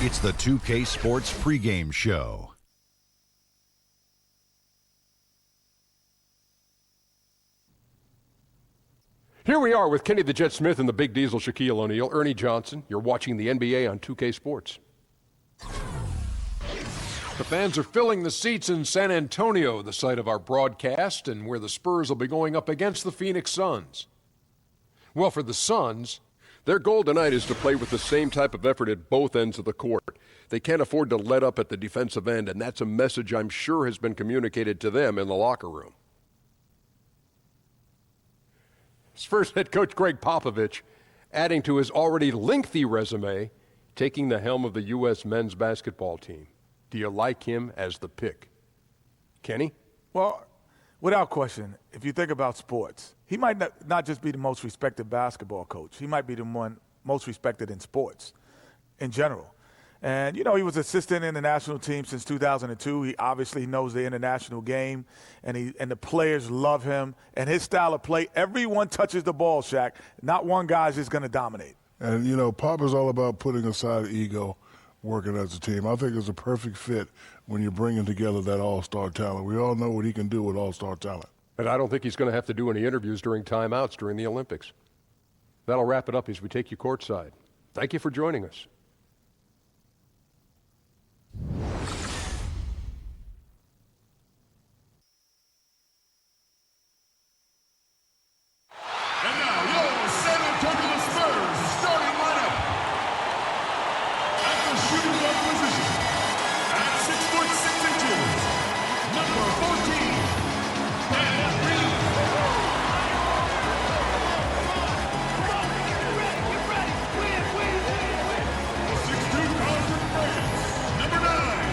It's the 2K Sports pregame show. Here we are with Kenny the Jet Smith and the Big Diesel, Shaquille O'Neal, Ernie Johnson. You're watching the NBA on 2K Sports. The fans are filling the seats in San Antonio, the site of our broadcast, and where the Spurs will be going up against the Phoenix Suns. Well, for the Suns, their goal tonight is to play with the same type of effort at both ends of the court. They can't afford to let up at the defensive end, and that's a message I'm sure has been communicated to them in the locker room. Spurs head coach Greg Popovich, adding to his already lengthy resume, taking the helm of the U.S. men's basketball team. Do you like him as the pick? Kenny? Well, without question, if you think about sports, he might not just be the most respected basketball coach. He might be the one most respected in sports in general. And, you know, he was assistant in the national team since 2002. He obviously knows the international game, and the players love him. And his style of play, everyone touches the ball, Shaq. Not one guy's just going to dominate. And, you know, Pop is all about putting aside ego, working as a team. I think it's a perfect fit when you're bringing together that all-star talent. We all know what he can do with all-star talent. And I don't think he's going to have to do any interviews during timeouts during the Olympics. That'll wrap it up as we take you courtside. Thank you for joining us. And now, your San Antonio Spurs starting lineup. At the shooting guard position, at 6'6", number 14, Dan Reed. The 6'2" guard from France, number 9,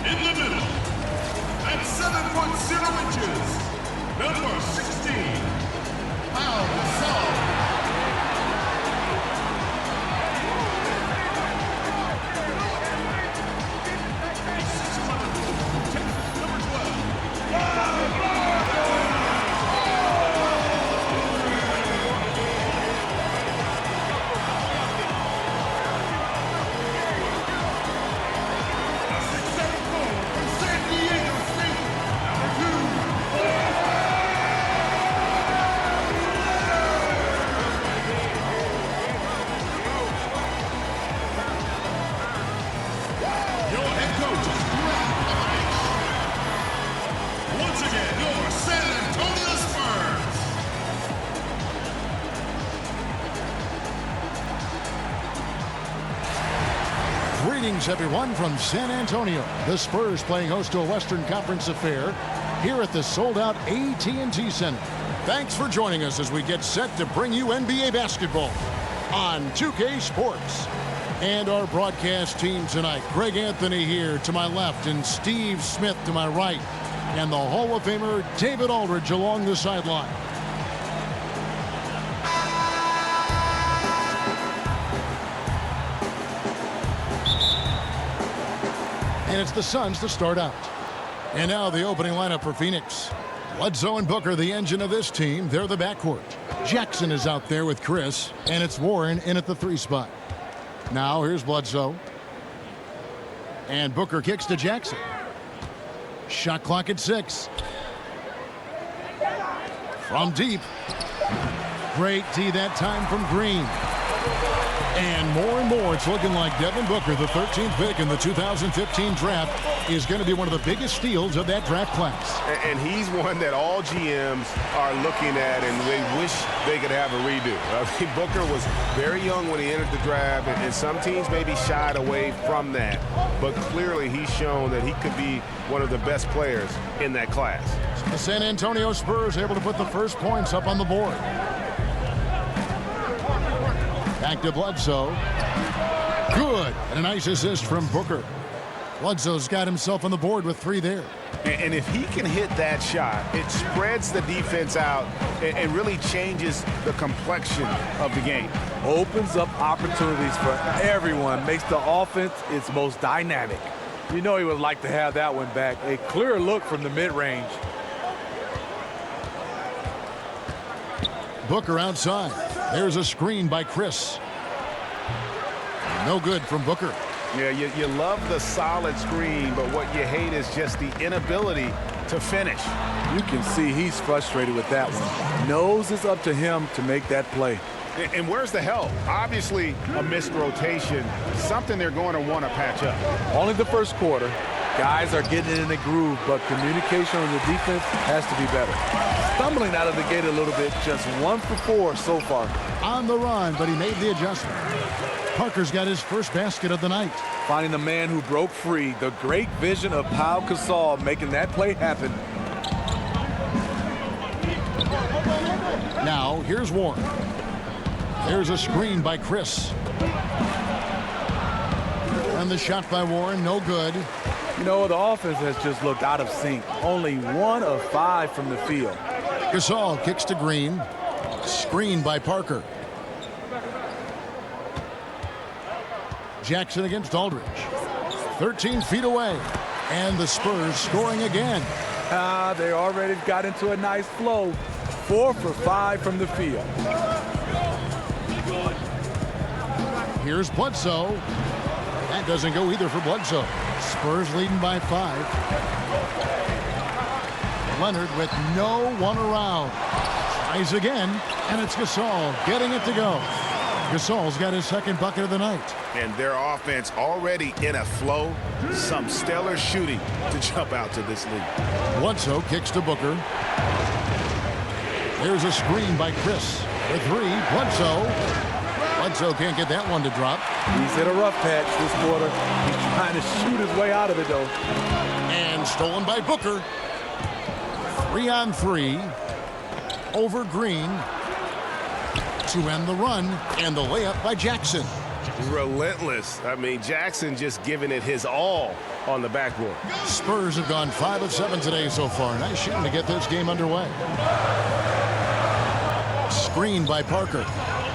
in the middle, at 7'0", number 16, Pau Gasol. Number 12. Once again, your San Antonio Spurs. Greetings, everyone, from San Antonio. The Spurs playing host to a Western Conference affair here at the sold-out AT&T Center. Thanks for joining us as we get set to bring you NBA basketball on 2K Sports. And our broadcast team tonight, Greg Anthony here to my left and Steve Smith to my right, and the Hall of Famer David Aldridge along the sideline. And it's the Suns to start out. And now the opening lineup for Phoenix. Bledsoe and Booker, the engine of this team. They're the backcourt. Jackson is out there with Chris, and it's Warren in at the 3 spot. Now here's Bledsoe. And Booker kicks to Jackson. Shot clock at 6. From deep. Great D that time from Green. And more, it's looking like Devin Booker, the 13th pick in the 2015 draft, is going to be one of the biggest steals of that draft class. And he's one that all GMs are looking at, and they wish they could have a redo. I mean, Booker was very young when he entered the draft, and some teams maybe shied away from that. But clearly he's shown that he could be one of the best players in that class. So the San Antonio Spurs able to put the first points up on the board. Back to Bledsoe. Good. And a nice assist from Booker. Bledsoe's got himself on the board with 3 there. And if he can hit that shot, it spreads the defense out and really changes the complexion of the game. Opens up opportunities for everyone, makes the offense its most dynamic. You know he would like to have that one back. A clear look from the mid-range. Booker outside. There's a screen by Chris. No good from Booker. Yeah, you love the solid screen, but what you hate is just the inability to finish. You can see he's frustrated with that one. Knows it's up to him to make that play. And where's the help? Obviously, a missed rotation, something they're going to want to patch up. Only the first quarter. Guys are getting in the groove, but communication on the defense has to be better. Stumbling out of the gate a little bit, just 1 for 4 so far. On the run, but he made the adjustment. Parker's got his first basket of the night. Finding the man who broke free. The great vision of Pau Gasol making that play happen. Now, here's Warren. There's a screen by Chris. And the shot by Warren, no good. You know, the offense has just looked out of sync. Only 1 of 5 from the field. Gasol kicks to Green. Screen by Parker. Jackson against Aldridge. 13 feet away. And the Spurs scoring again. They already got into a nice flow. 4 for 5 from the field. Here's Bledsoe. That doesn't go either for Bledsoe. Spurs leading by 5. Leonard with no one around. Tries again, and it's Gasol getting it to go. Gasol's got his second bucket of the night. And their offense already in a flow. Some stellar shooting to jump out to this lead. Bledsoe kicks to Booker. There's a screen by Chris. The 3, Bledsoe. Bledsoe can't get that one to drop. He's hit a rough patch this quarter. He's trying to shoot his way out of it, though. And stolen by Booker. 3-on-3. Over Green. To end the run. And the layup by Jackson. Relentless. I mean, Jackson just giving it his all on the backboard. Spurs have gone 5 of 7 today so far. Nice shooting to get this game underway. Screen by Parker.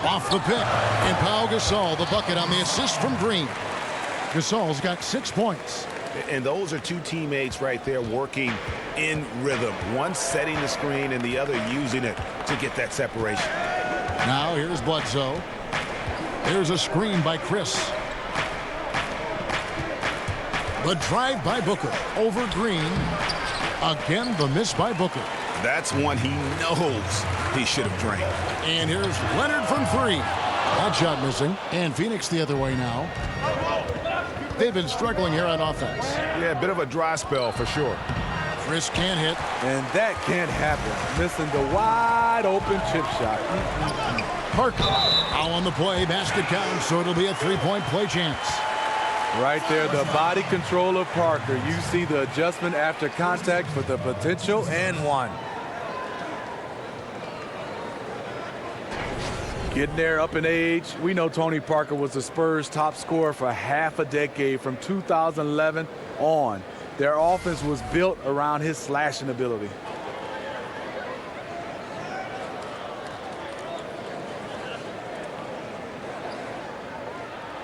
Off the pick. And Pau Gasol, the bucket on the assist from Green. Gasol's got 6 points. And those are two teammates right there working in rhythm. One setting the screen and the other using it to get that separation. Now here's Bledsoe. Here's a screen by Chris. The drive by Booker over Green. Again, the miss by Booker. That's one he knows he should have drained. And here's Leonard from 3. That shot missing. And Phoenix the other way now. They've been struggling here on offense. Yeah, a bit of a dry spell for sure. Chris can't hit. And that can't happen. Missing the wide open chip shot. Parker now on the play. Basket counts, so it'll be a 3-point play chance. Right there, the body control of Parker. You see the adjustment after contact for the potential and one. Getting there up in age. We know Tony Parker was the Spurs' top scorer for half a decade from 2011 on. Their offense was built around his slashing ability.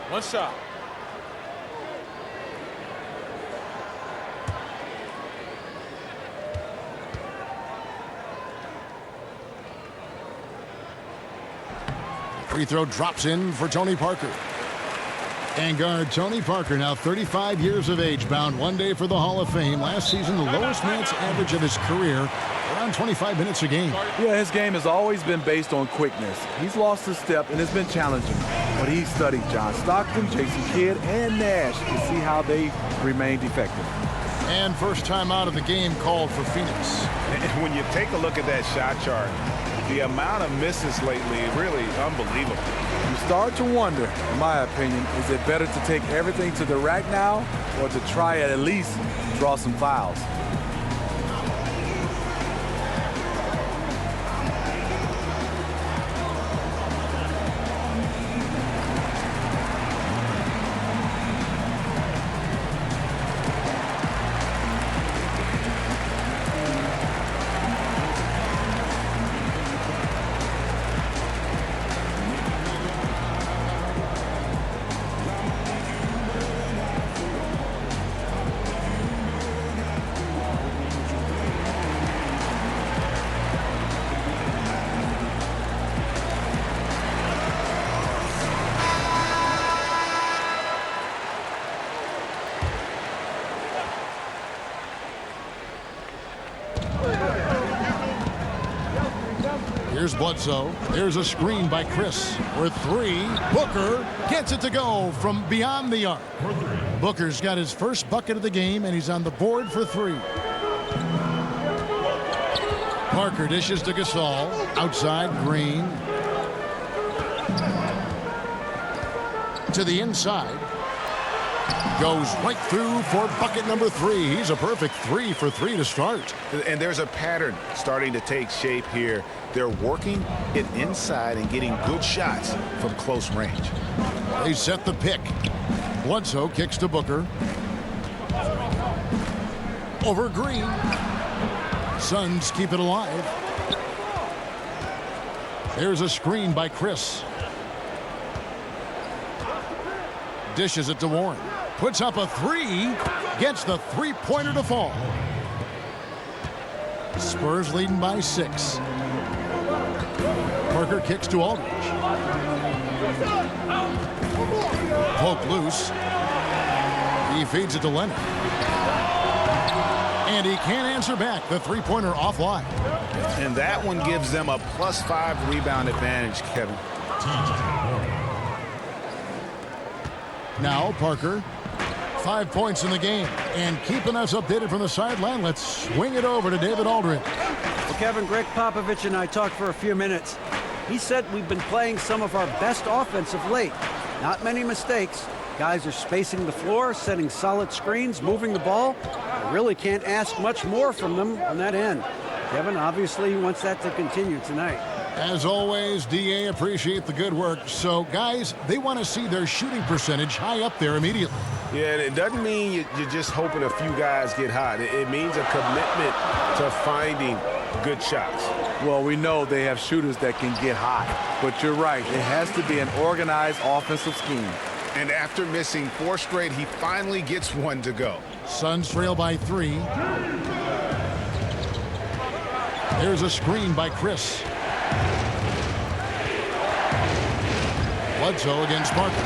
One shot. Free throw drops in for Tony Parker. And guard Tony Parker, now 35 years of age, bound one day for the Hall of Fame. Last season, the lowest minutes average of his career, around 25 minutes a game. Yeah, his game has always been based on quickness. He's lost his step, and it's been challenging. But he studied John Stockton, Jason Kidd, and Nash to see how they remained effective. And first time out of the game called for Phoenix. And when you take a look at that shot chart, the amount of misses lately, really unbelievable. You start to wonder, in my opinion, is it better to take everything to the rack now or to try at least draw some fouls? Here's Bledsoe. There's a screen by Chris for three. Booker gets it to go from beyond the arc. Booker's got his first bucket of the game, and he's on the board for three. Parker dishes to Gasol. Outside, Green. To the inside. Goes right through for bucket number three. He's a perfect 3 for 3 to start. And there's a pattern starting to take shape here. They're working it inside and getting good shots from close range. They set the pick. Bledsoe kicks to Booker. Over Green. Suns keep it alive. There's a screen by Chris. Dishes it to Warren. Puts up a three. Gets the three-pointer to fall. Spurs leading by 6. Parker kicks to Aldridge. Poke loose. He feeds it to Leonard. And he can't answer back. The three-pointer offline. And that one gives them a +5 rebound advantage, Kevin. Now Parker. 5 points in the game. And keeping us updated from the sideline, let's swing it over to David Aldridge. Well, Kevin, Greg Popovich and I talked for a few minutes. He said we've been playing some of our best offense of late. Not many mistakes. Guys are spacing the floor, setting solid screens, moving the ball. I really can't ask much more from them on that end. Kevin, obviously, he wants that to continue tonight. As always, DA, appreciate the good work. So, guys, they want to see their shooting percentage high up there immediately. Yeah, and it doesn't mean you're just hoping a few guys get hot. It means a commitment to finding good shots. Well, we know they have shooters that can get hot. But you're right. It has to be an organized offensive scheme. And after missing 4 straight, he finally gets one to go. Suns trail by 3. There's a screen by Chris. Bledsoe against Parker.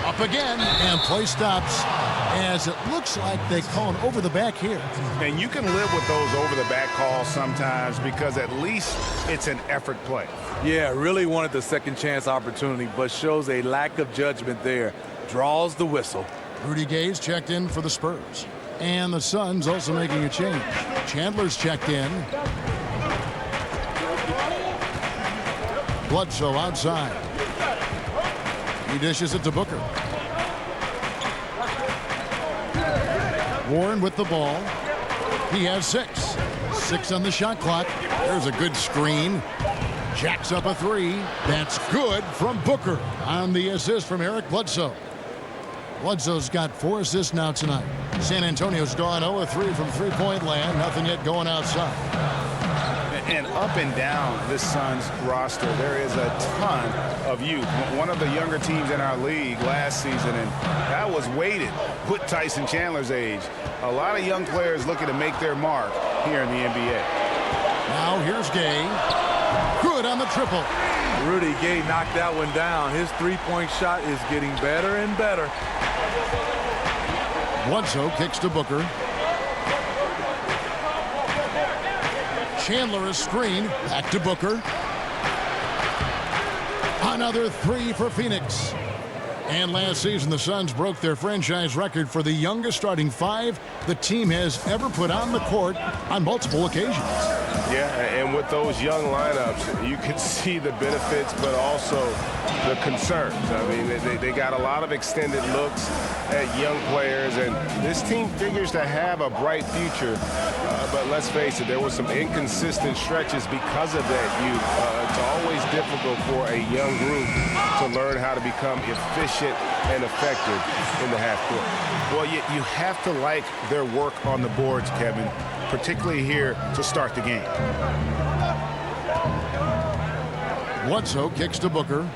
Up again, and play stops as it looks like they call an over the back here. And you can live with those over the back calls sometimes because at least it's an effort play. Yeah, really wanted the second chance opportunity, but shows a lack of judgment there. Draws the whistle. Rudy Gay's checked in for the Spurs. And the Suns also making a change. Chandler's checked in. Bledsoe outside. He dishes it to Booker. Warren with the ball. He has 6. 6 on the shot clock. There's a good screen. Jacks up a 3. That's good from Booker on the assist from Eric Bledsoe. Bledsoe's got 4 assists now tonight. San Antonio's gone 0-3 from three-point land. Nothing yet going outside. And up and down this Suns roster, there is a ton of youth. One of the younger teams in our league last season, and that was weighted with Tyson Chandler's age. A lot of young players looking to make their mark here in the NBA. Now here's Gay. Good on the triple. Rudy Gay knocked that one down. His three-point shot is getting better and better. Bledsoe kicks to Booker. Chandler is screen. Back to Booker. Another 3 for Phoenix. And last season, the Suns broke their franchise record for the youngest starting 5 the team has ever put on the court on multiple occasions. Yeah, and with those young lineups, you can see the benefits, but also the concerns. I mean, they got a lot of extended looks at young players, and this team figures to have a bright future. But let's face it, there were some inconsistent stretches because of that youth. It's always difficult for a young group to learn how to become efficient and effective in the half court. Well, you have to like their work on the boards, Kevin, particularly here to start the game. Bledsoe kicks to Booker.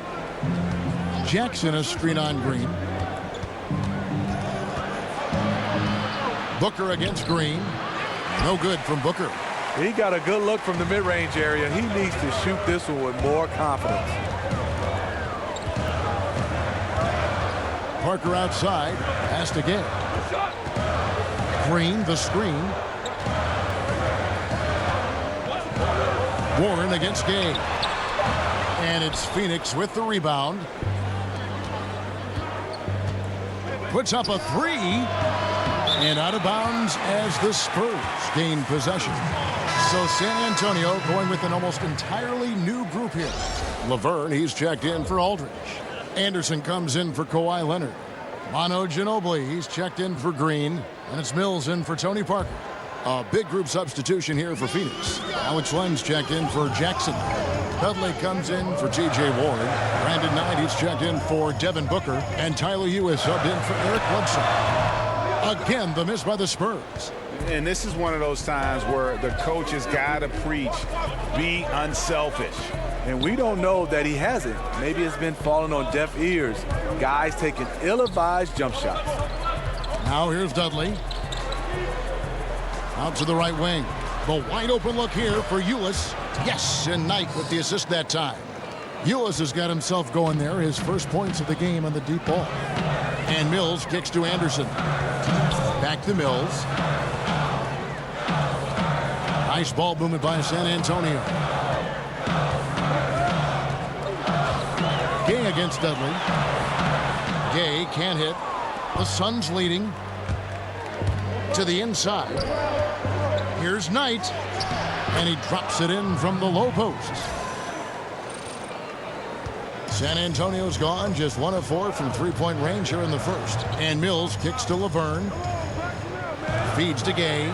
Jackson a screen on Green. Booker against Green. No good from Booker. He got a good look from the mid-range area. He needs to shoot this one with more confidence. Parker outside. Pass to Gay. Green the screen. Warren against Gay. And it's Phoenix with the rebound. Puts up a three. And out of bounds as the Spurs gain possession. So San Antonio going with an almost entirely new group here. Laverne, he's checked in for Aldridge. Anderson comes in for Kawhi Leonard. Manu Ginobili, he's checked in for Green. And it's Mills in for Tony Parker. A big group substitution here for Phoenix. Alex Len's checked in for Jackson. Dudley comes in for T.J. Warren. Brandon Knight, he's checked in for Devin Booker. And Tyler Ewis subbed in for Eric Bledsoe. Again, the miss by the Spurs. And this is one of those times where the coach has got to preach, be unselfish. And we don't know that he hasn't. Maybe it's been falling on deaf ears. Guys taking ill-advised jump shots. Now here's Dudley. Out to the right wing. The wide open look here for Ulis. Yes, and Knight with the assist that time. Ulis has got himself going there. His first points of the game on the deep ball. And Mills kicks to Anderson. Back to Mills. Nice ball movement by San Antonio. Gay against Dudley. Gay can't hit. The Suns leading. To the inside. Here's Knight. And he drops it in from the low post. San Antonio's gone just 1 of 4 from three-point range here in the first. And Mills kicks to Laverne. Feeds to Gay.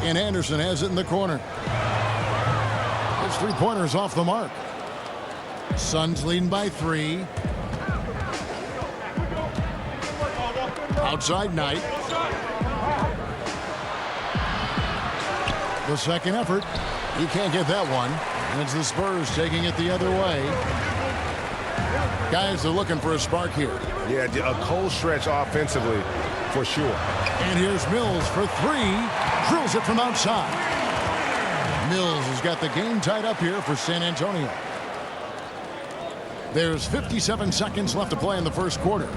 And Anderson has it in the corner. His three-pointer's off the mark. Suns leading by 3. Outside Knight. The second effort. He can't get that one. And it's the Spurs taking it the other way. Guys are looking for a spark here. Yeah, a cold stretch offensively for sure. And here's Mills for 3. Drills it from outside. Mills has got the game tied up here for San Antonio. There's 57 seconds left to play in the first quarter.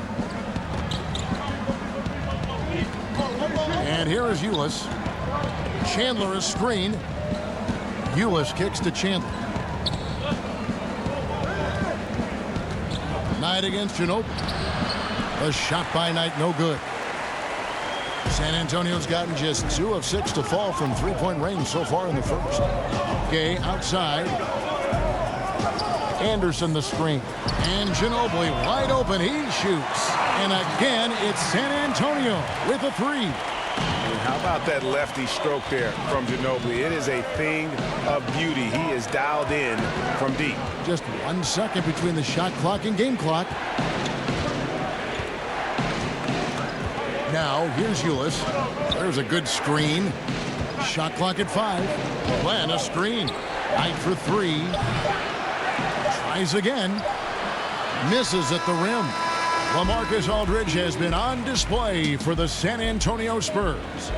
And here is Ulis. Chandler is screen. Ulis kicks to Chandler. Knight against Ginobili. A shot by Knight, no good. San Antonio's gotten just 2 of 6 to fall from three-point range so far in the first. Gay outside. Anderson the screen. And Ginobili wide open. He shoots. And again, it's San Antonio with a 3. And how about that lefty stroke there from Ginobili? It is a thing of beauty. He is dialed in from deep. Just 1 second between the shot clock and game clock. Now, here's Ulis. There's a good screen. Shot clock at 5. Glenn, a screen. Knight for 3. Tries again. Misses at the rim. LaMarcus Aldridge has been on display for the San Antonio Spurs.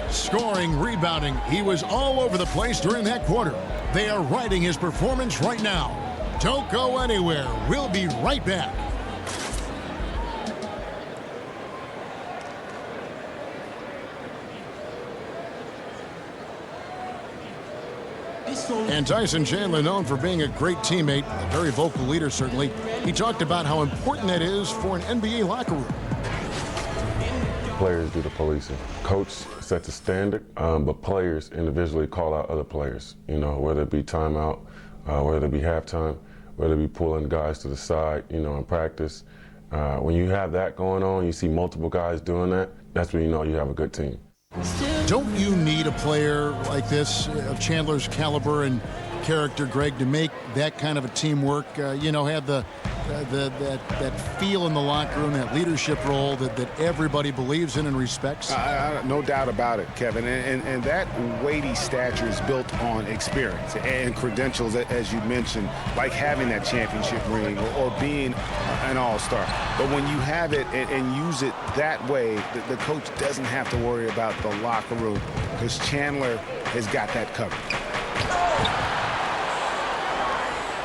Scoring, rebounding, he was all over the place during that quarter. They are riding his performance right now. Don't go anywhere. We'll be right back. And Tyson Chandler, known for being a great teammate, a very vocal leader certainly, he talked about how important that is for an NBA locker room. Players do the policing. Coach sets a standard, but players individually call out other players, you know, whether it be timeout, whether it be halftime, whether it be pulling guys to the side, you know, in practice. When you have that going on, you see multiple guys doing that, that's when you know you have a good team. Don't you need a player like this of Chandler's caliber and character, Greg, to make that kind of a teamwork? You know, have that feel in the locker room, that leadership role that everybody believes in and respects? No doubt about it, Kevin. And that weighty stature is built on experience and credentials, as you mentioned, like having that championship ring or being an all-star. But when you have it and use it that way, the coach doesn't have to worry about the locker room because Chandler has got that covered.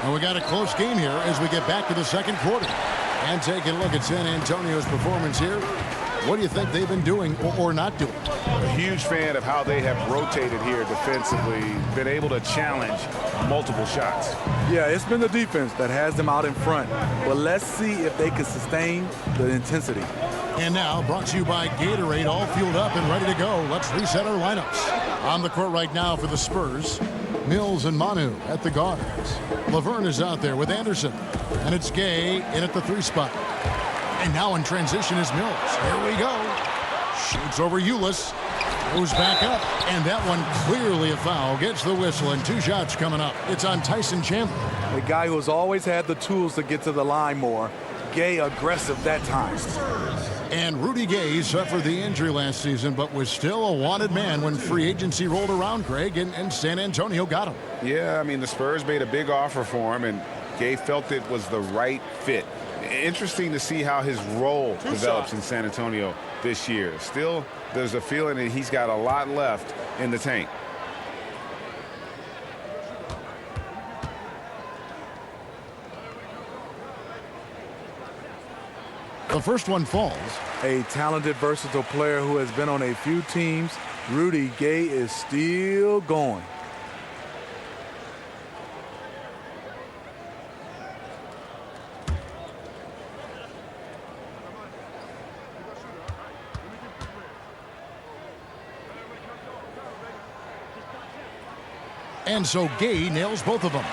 And we got a close game here as we get back to the second quarter. And taking a look at San Antonio's performance here. What do you think they've been doing or not doing? A huge fan of how they have rotated here defensively, been able to challenge multiple shots. Yeah, it's been the defense that has them out in front. But let's see if they can sustain the intensity. And now, brought to you by Gatorade, all fueled up and ready to go. Let's reset our lineups. On the court right now for the Spurs, Mills and Manu at the guards. Laverne is out there with Anderson. And it's Gay in at the 3 spot. And now in transition is Mills. Here we go. Shoots over Ulis. Goes back up. And that one clearly a foul. Gets the whistle and 2 shots coming up. It's on Tyson Chandler. A guy who's always had the tools to get to the line more. Gay aggressive that time. And Rudy Gay suffered the injury last season, but was still a wanted man when free agency rolled around, Craig, and San Antonio got him. Yeah, I mean, the Spurs made a big offer for him, and Gay felt it was the right fit. Interesting to see how his role develops in San Antonio this year. Still, there's a feeling that he's got a lot left in the tank. The first one falls. A talented, versatile player who has been on a few teams. Rudy Gay is still going. And so Gay nails both of them.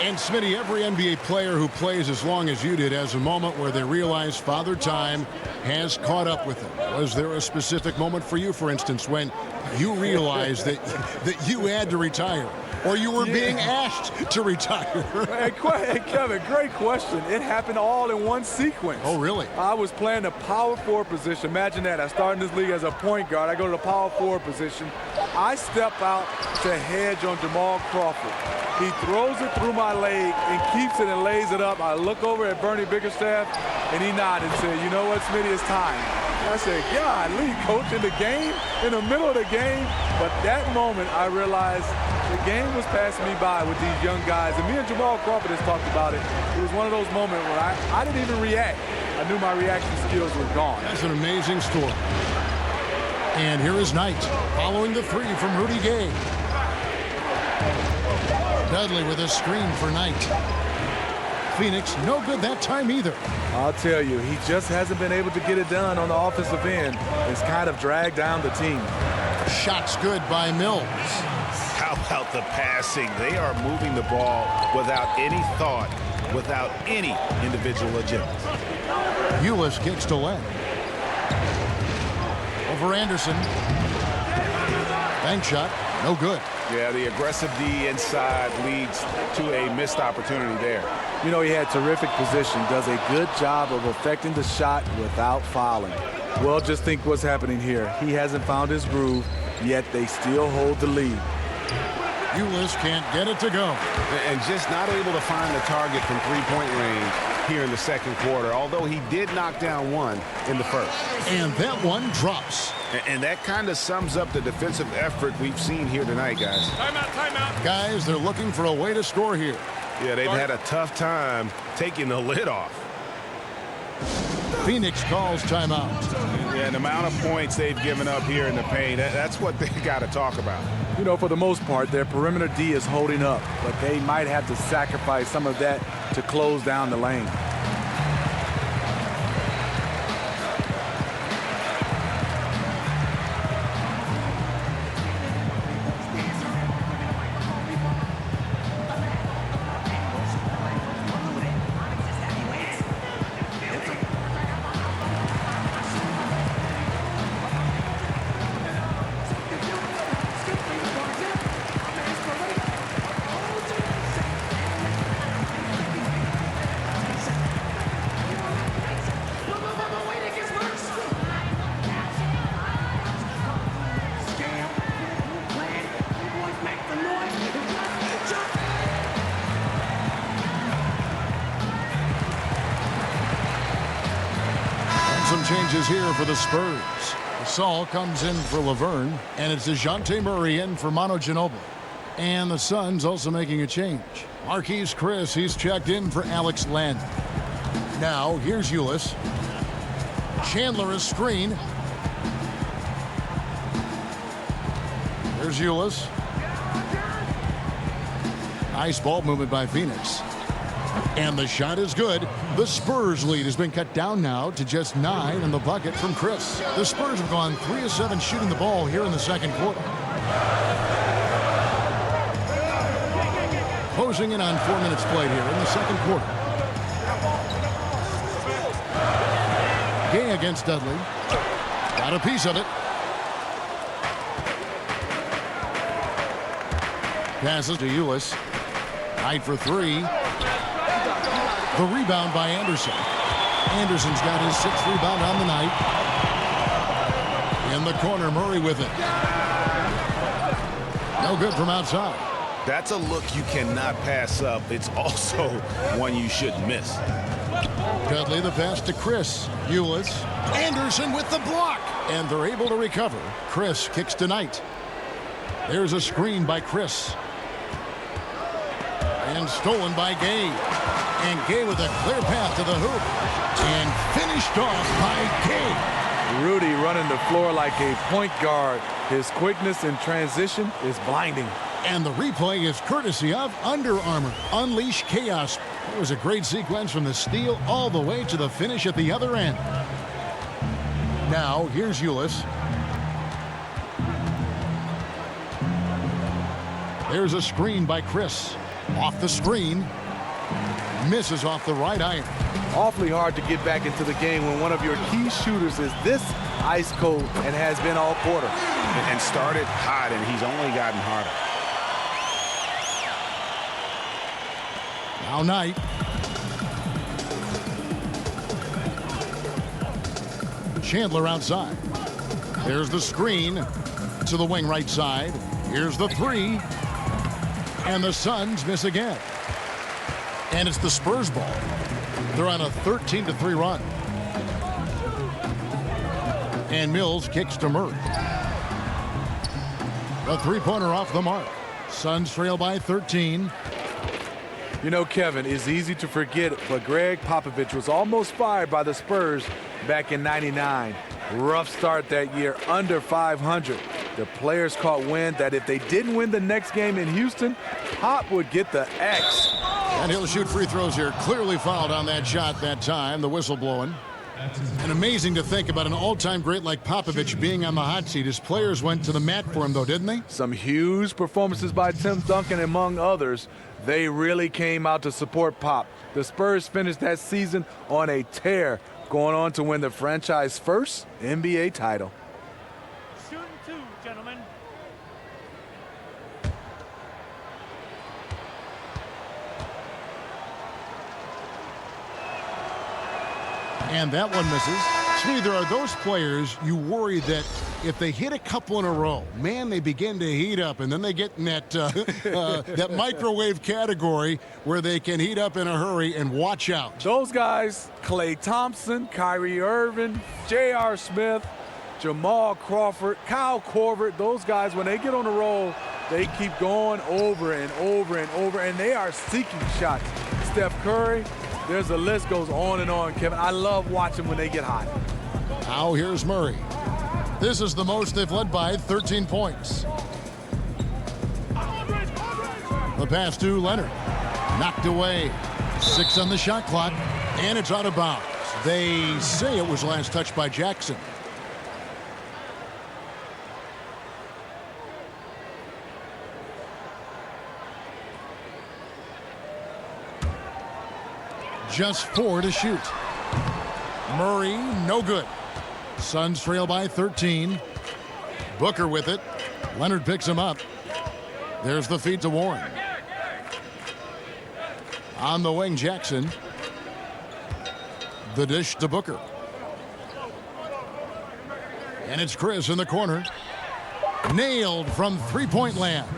And Smitty, every NBA player who plays as long as you did has a moment where they realize Father Time has caught up with them. Was there a specific moment for you, for instance, when you realized that you had to retire, or you were being asked to retire? Hey, Kevin, great question. It happened all in one sequence. Oh, really? I was playing the power forward position. Imagine that. I started in this league as a point guard. I go to the power forward position. I step out to hedge on Jamal Crawford. He throws it through my leg and keeps it and lays it up. I look over at Bernie Bickerstaff, and he nodded and said, "You know what, Smitty, it's time." I said, "Golly, coach, in the game, in the middle of the game." But that moment, I realized the game was passing me by with these young guys. And me and Jamal Crawford has talked about it. It was one of those moments where I didn't even react. I knew my reaction skills were gone. That's an amazing story. And here is Knight following the 3 from Rudy Gay. Dudley with a screen for Knight. Phoenix, no good that time either. I'll tell you, he just hasn't been able to get it done on the offensive end. It's kind of dragged down the team. Shots good by Mills. How about the passing? They are moving the ball without any thought, without any individual agenda. Ulis kicks to Len. Over Anderson. Bank shot, no good. Yeah, the aggressive D inside leads to a missed opportunity there. You know, he had terrific position, does a good job of affecting the shot without fouling. Well, just think what's happening here. He hasn't found his groove, yet they still hold the lead. Ulis can't get it to go. And just not able to find the target from three-point range here in the second quarter, although he did knock down one in the first. And that one drops. And that kind of sums up the defensive effort we've seen here tonight, guys. Timeout. Guys, they're looking for a way to score here. Yeah, they've had a tough time taking the lid off. Phoenix calls timeout. Yeah, the amount of points they've given up here in the paint, that's what they got to talk about. You know, for the most part, their perimeter D is holding up, but they might have to sacrifice some of that to close down the lane. Some changes here for the Spurs. Saul comes in for Laverne, and it's DeJounte Murray in for Manu Ginobili. And the Suns also making a change. Marquise Chris, he's checked in for Alex Len. Now, here's Ulis. Chandler is screen. Here's Ulis. Nice ball movement by Phoenix. And the shot is good. The Spurs lead has been cut down now to just 9 in the bucket from Chris. The Spurs have gone 3 of 7 shooting the ball here in the second quarter. Closing in on 4 minutes played here in the second quarter. Gay against Dudley. Got a piece of it. Passes to Ulis. Tight for 3. The rebound by Anderson. Anderson's got his 6th rebound on the night. In the corner, Murray with it. No good from outside. That's a look you cannot pass up. It's also one you shouldn't miss. Dudley the pass to Chris. Ulis. Anderson with the block. And they're able to recover. Chris kicks to Knight. There's a screen by Chris. And stolen by Gay. And Gay with a clear path to the hoop. And finished off by Gay. Rudy running the floor like a point guard. His quickness in transition is blinding. And the replay is courtesy of Under Armour. Unleash chaos. It was a great sequence from the steal all the way to the finish at the other end. Now, here's Ulis. There's a screen by Chris. Off the screen. Misses off the right iron. Awfully hard to get back into the game when one of your key shooters is this ice cold and has been all quarter. And started hot, and he's only gotten harder. Now Knight. Chandler outside. There's the screen to the wing right side. Here's the 3. And the Suns miss again. And it's the Spurs ball. They're on a 13-3 run. And Mills kicks to Murray. The three-pointer off the mark. Suns trail by 13. You know, Kevin, it's easy to forget, but Greg Popovich was almost fired by the Spurs back in '99. Rough start that year, under 500. The players caught wind that if they didn't win the next game in Houston, Pop would get the X. And he'll shoot free throws here. Clearly fouled on that shot that time. The whistle blowing. And amazing to think about an all-time great like Popovich being on the hot seat. His players went to the mat for him, though, didn't they? Some huge performances by Tim Duncan, among others. They really came out to support Pop. The Spurs finished that season on a tear, going on to win the franchise first NBA title. Shooting 2, gentlemen. And that one misses. See, there are those players you worry that if they hit a couple in a row, man, they begin to heat up, and then they get in that that microwave category where they can heat up in a hurry and watch out. Those guys, Klay Thompson, Kyrie Irving, J.R. Smith, Jamal Crawford, Kyle Korver, those guys, when they get on the roll, they keep going over and over and over, and they are seeking shots. Steph Curry, there's the list goes on and on, Kevin. I love watching when they get hot. Now here's Murray. This is the most they've led by, 13 points. The pass to Leonard. Knocked away. 6 on the shot clock, and it's out of bounds. They say it was last touched by Jackson. Just 4 to shoot. Murray, no good. Suns trail by 13. Booker with it. Leonard picks him up. There's the feed to Warren. On the wing, Jackson. The dish to Booker. And it's Chris in the corner. Nailed from three-point land.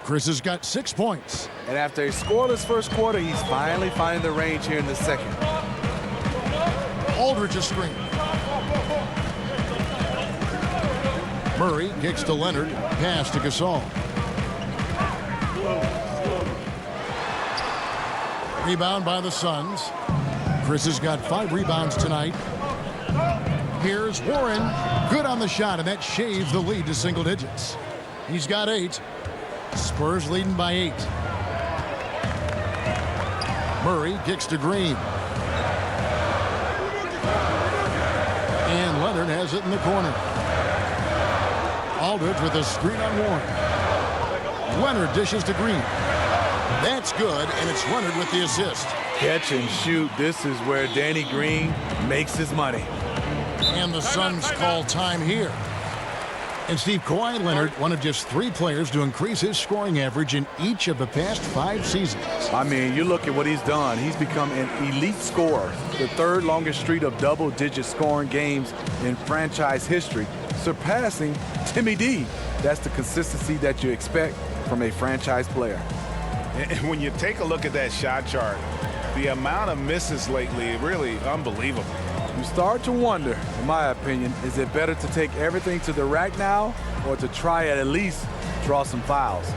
Chris has got 6 points. And after a scoreless first quarter, he's finally finding the range here in the second. Aldridge a screen. Murray kicks to Leonard. Pass to Gasol. Rebound by the Suns. Chris has got 5 rebounds tonight. Here's Warren. Good on the shot, and that shaves the lead to single digits. He's got 8. Spurs leading by 8. Murray kicks to Green. And Leonard has it in the corner. Aldridge with a screen on Warren. Leonard dishes to Green. That's good, and it's Leonard with the assist. Catch and shoot. This is where Danny Green makes his money. And the Suns call time here. And Steve, Kawhi Leonard, one of just 3 players to increase his scoring average in each of the past 5 seasons. I mean, you look at what he's done. He's become an elite scorer, the 3rd longest streak of double-digit scoring games in franchise history, surpassing Timmy D. That's the consistency that you expect from a franchise player. And when you take a look at that shot chart, the amount of misses lately, really unbelievable. You start to wonder, in my opinion, is it better to take everything to the rack now or to try at least draw some fouls?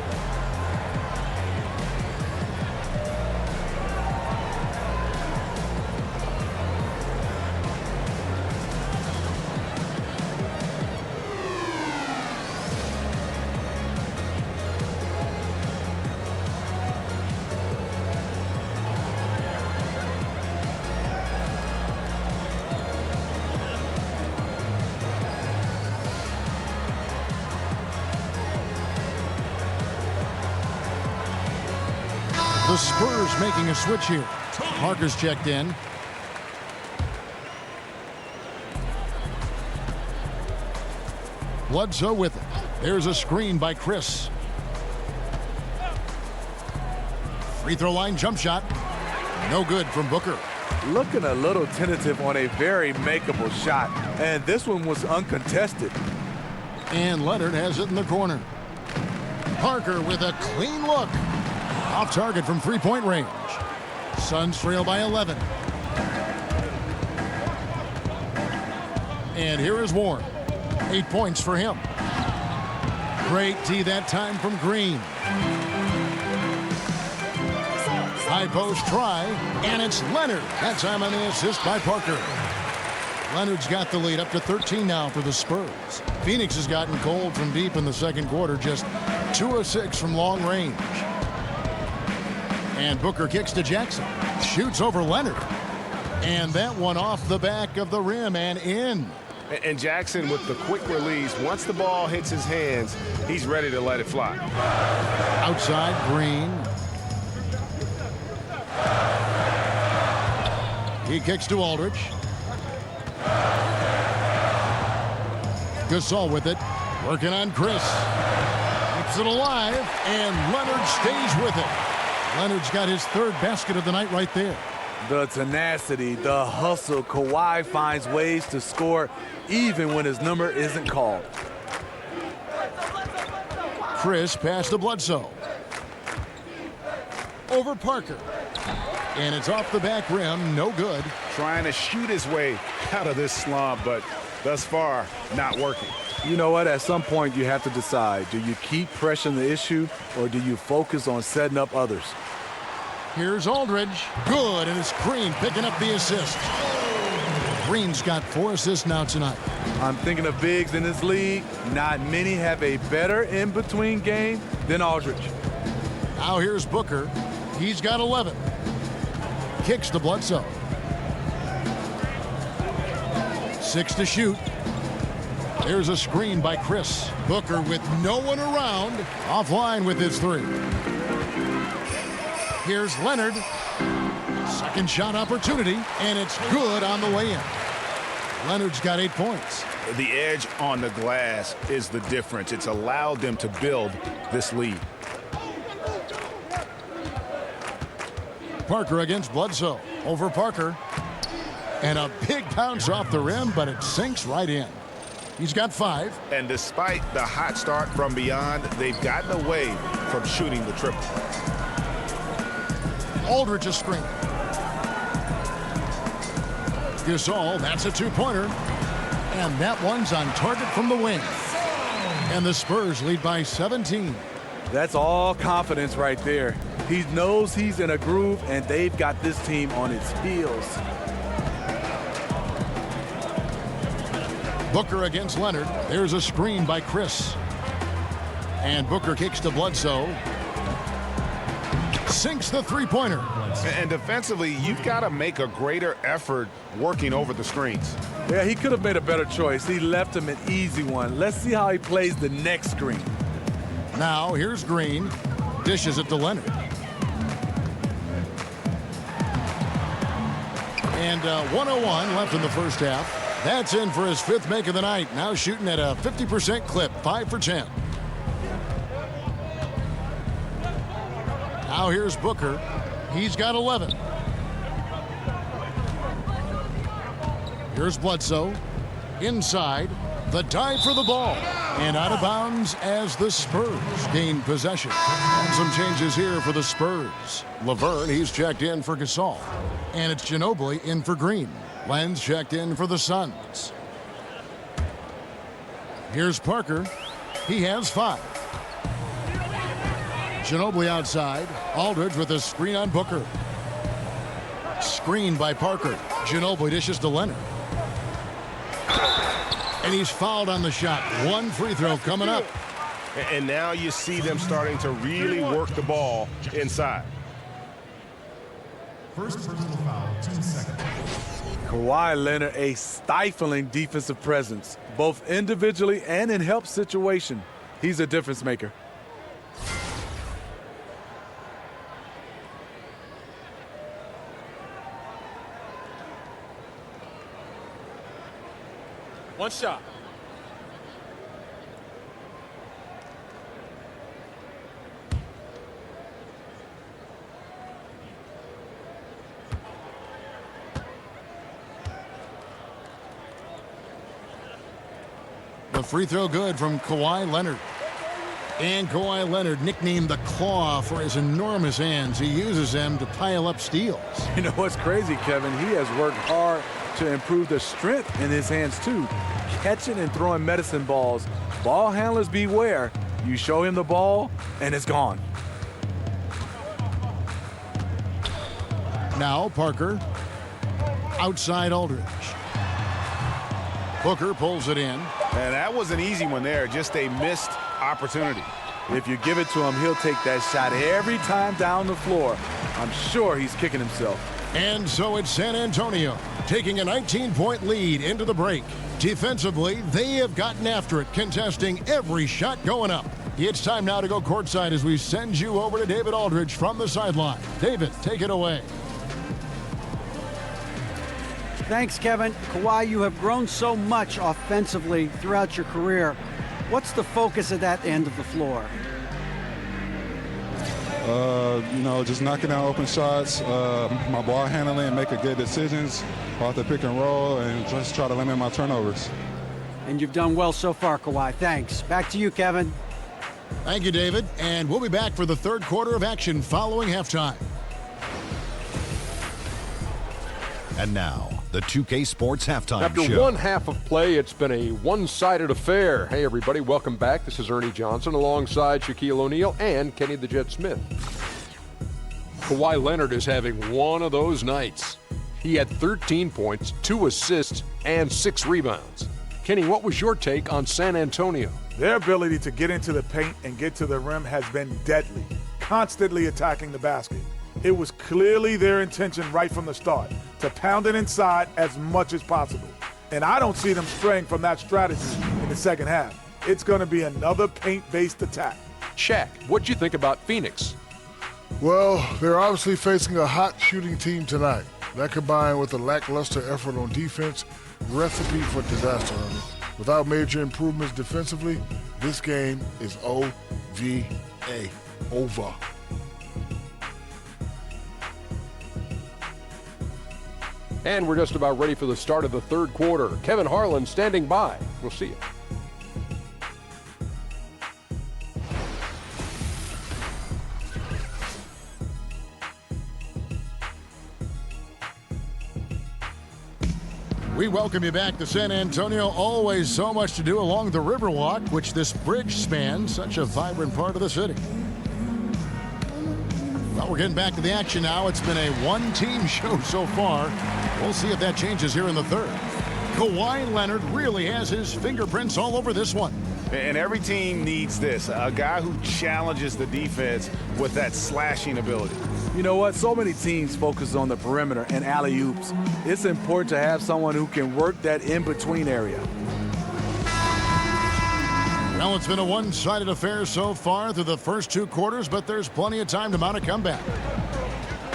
The Spurs making a switch here. Parker's checked in. Bledsoe with it. There's a screen by Chris. Free throw line jump shot. No good from Booker. Looking a little tentative on a very makeable shot. And this one was uncontested. And Leonard has it in the corner. Parker with a clean look. Off target from three-point range. Suns trail by 11. And here is Warren. 8 points for him. Great D that time from Green. High post try, and it's Leonard. That time on the assist by Parker. Leonard's got the lead up to 13 now for the Spurs. Phoenix has gotten cold from deep in the second quarter, just 2 of 6 from long range. And Booker kicks to Jackson. Shoots over Leonard. And that one off the back of the rim and in. And Jackson with the quick release. Once the ball hits his hands, he's ready to let it fly. Outside, Green. He kicks to Aldridge. Gasol with it. Working on Chris. Keeps it alive. And Leonard stays with it. Leonard's got his 3rd basket of the night right there. The tenacity, the hustle. Kawhi finds ways to score even when his number isn't called. Chris passed to Bledsoe. Over Parker. And it's off the back rim. No good. Trying to shoot his way out of this slump, but thus far, not working. You know what? At some point, you have to decide. Do you keep pressing the issue, or do you focus on setting up others? Here's Aldridge. Good, and it's Green picking up the assist. Green's got 4 assists now tonight. I'm thinking of bigs in this league. Not many have a better in-between game than Aldridge. Now here's Booker. He's got 11. Kicks to Bledsoe. 6 to shoot. There's a screen by Chris. Booker with no one around. Offline with his 3. Here's Leonard. Second shot opportunity, and it's good on the way in. Leonard's got 8 points. The edge on the glass is the difference. It's allowed them to build this lead. Parker against Bledsoe. Over Parker. And a big bounce off the rim, but it sinks right in. He's got 5. And despite the hot start from beyond, they've gotten away from shooting the triple. Aldridge a screen. Gasol, that's a 2-pointer. And that one's on target from the wing. And the Spurs lead by 17. That's all confidence right there. He knows he's in a groove, and they've got this team on its heels. Booker against Leonard. There's a screen by Chris. And Booker kicks to Bledsoe. Sinks the three-pointer. And defensively, you've got to make a greater effort working over the screens. Yeah, he could have made a better choice. He left him an easy one. Let's see how he plays the next screen. Now here's Green. Dishes it to Leonard. And 1:01 left in the first half. That's in for his 5th make of the night. Now shooting at a 50% clip, 5 for 10. Now here's Booker. He's got 11. Here's Bledsoe. Inside. The dive for the ball. And out of bounds as the Spurs gain possession. And some changes here for the Spurs. Laverne, he's checked in for Gasol. And it's Ginobili in for Green. Lenz checked in for the Suns. Here's Parker. He has 5. Ginobili outside. Aldridge with a screen on Booker. Screen by Parker. Ginobili dishes to Leonard. And he's fouled on the shot. 1 free throw coming up. And now you see them starting to really work the ball inside. First personal foul, 2 seconds. Kawhi Leonard, a stifling defensive presence, both individually and in help situation. He's a difference maker. One shot. The free throw good from Kawhi Leonard. And Kawhi Leonard, nicknamed the Claw for his enormous hands. He uses them to pile up steals. You know what's crazy, Kevin? He has worked hard to improve the strength in his hands, too. Catching and throwing medicine balls. Ball handlers beware. You show him the ball, and it's gone. Now Parker. Outside Aldridge. Booker pulls it in. And that was an easy one there, just a missed opportunity. If you give it to him, he'll take that shot every time down the floor. I'm sure he's kicking himself. And so it's San Antonio taking a 19-point lead into the break. Defensively, they have gotten after it, contesting every shot going up. It's time now to go courtside as we send you over to David Aldridge from the sideline. David, take it away. Thanks, Kevin. Kawhi, you have grown so much offensively throughout your career. What's the focus of that end of the floor? Just knocking down open shots, my ball handling, making good decisions off the pick and roll, and just try to limit my turnovers. And you've done well so far, Kawhi. Thanks. Back to you, Kevin. Thank you, David. And we'll be back for the third quarter of action following halftime. And now, the 2K Sports Halftime After Show. one half of play, it's been a one-sided affair. Hey, everybody, welcome back. This is Ernie Johnson alongside Shaquille O'Neal and Kenny the Jet Smith. Kawhi Leonard is having one of those nights. He had 13 points, 2 assists, and 6 rebounds. Kenny, what was your take on San Antonio? Their ability to get into the paint and get to the rim has been deadly, constantly attacking the basket. It was clearly their intention right from the start to pound it inside as much as possible. And I don't see them straying from that strategy in the second half. It's going to be another paint-based attack. Shaq, what'd you think about Phoenix? Well, they're obviously facing a hot shooting team tonight. That combined with a lackluster effort on defense, recipe for disaster. Without major improvements defensively, this game is O-V-A, over. And we're just about ready for the start of the third quarter. Kevin Harlan standing by. We'll see you. We welcome you back to San Antonio. Always so much to do along the Riverwalk, which this bridge spans, such a vibrant part of the city. Well, we're getting back to the action now. It's been a one-team show so far. We'll see if that changes here in the third. Kawhi Leonard really has his fingerprints all over this one. And every team needs this, a guy who challenges the defense with that slashing ability. You know what? So many teams focus on the perimeter and alley-oops. It's important to have someone who can work that in-between area. Well, it's been a one-sided affair so far through the first 2 quarters, but there's plenty of time to mount a comeback.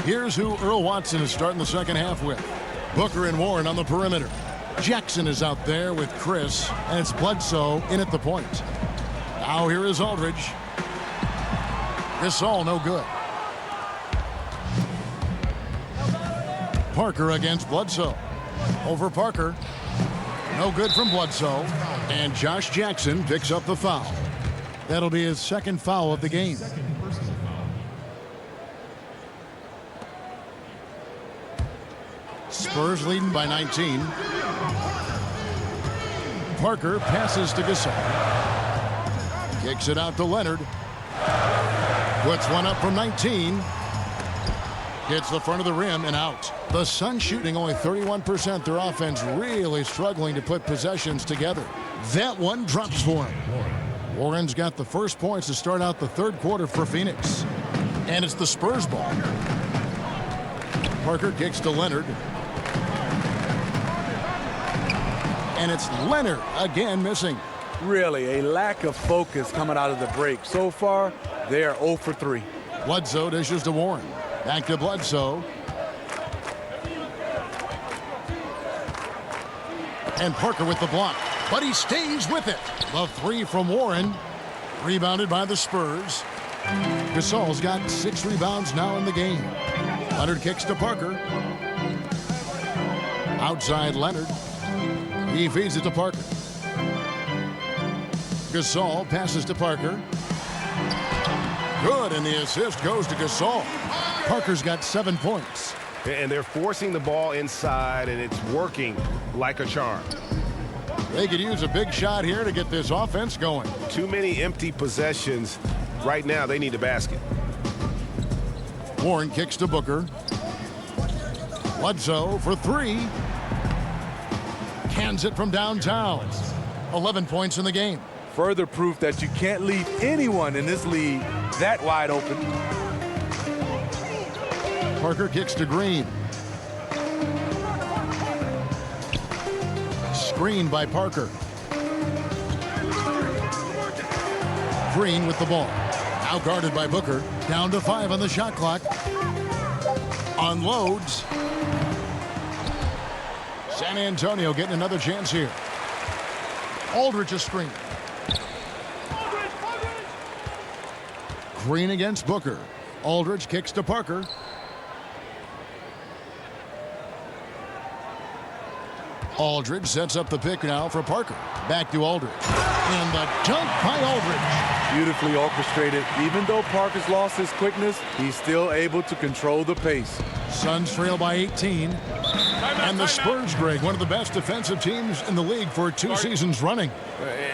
Here's who Earl Watson is starting the second half with. Booker and Warren on the perimeter. Jackson is out there with Chris, and it's Bledsoe in at the point. Now here is Aldridge. Gasol no good. Parker against Bledsoe. Over Parker. No good from Bledsoe. And Josh Jackson picks up the foul. That'll be his second foul of the game. Spurs leading by 19. Parker passes to Gasol. Kicks it out to Leonard. Puts one up from 19. Hits the front of the rim and out. The Suns shooting only 31%. Their offense really struggling to put possessions together. That one drops for him. Warren's got the first points to start out the third quarter for Phoenix. And it's the Spurs ball. Parker kicks to Leonard. And it's Leonard again missing. Really, a lack of focus coming out of the break. So far, they are 0 for 3. Bledsoe dishes to Warren. Back to Bledsoe. And Parker with the block. But he stays with it. The 3 from Warren. Rebounded by the Spurs. Gasol's got 6 rebounds now in the game. Leonard kicks to Parker. Outside Leonard. He feeds it to Parker. Gasol passes to Parker. Good, and the assist goes to Gasol. Parker's got 7 points. And they're forcing the ball inside, and it's working like a charm. They could use a big shot here to get this offense going. Too many empty possessions. Right now, they need a basket. Warren kicks to Booker. Bledsoe for 3. Cans it from downtown. 11 points in the game. Further proof that you can't leave anyone in this league that wide open. Parker kicks to Green. Screen by Parker. Green with the ball. Now guarded by Booker. Down to 5 on the shot clock. Unloads. San Antonio getting another chance here. Aldridge a screen. Green against Booker. Aldridge kicks to Parker. Aldridge sets up the pick now for Parker. Back to Aldridge. And the dunk by Aldridge. Beautifully orchestrated. Even though Parker's lost his quickness, he's still able to control the pace. Suns trail by 18. And the Spurs, Greg, one of the best defensive teams in the league for 2 seasons running.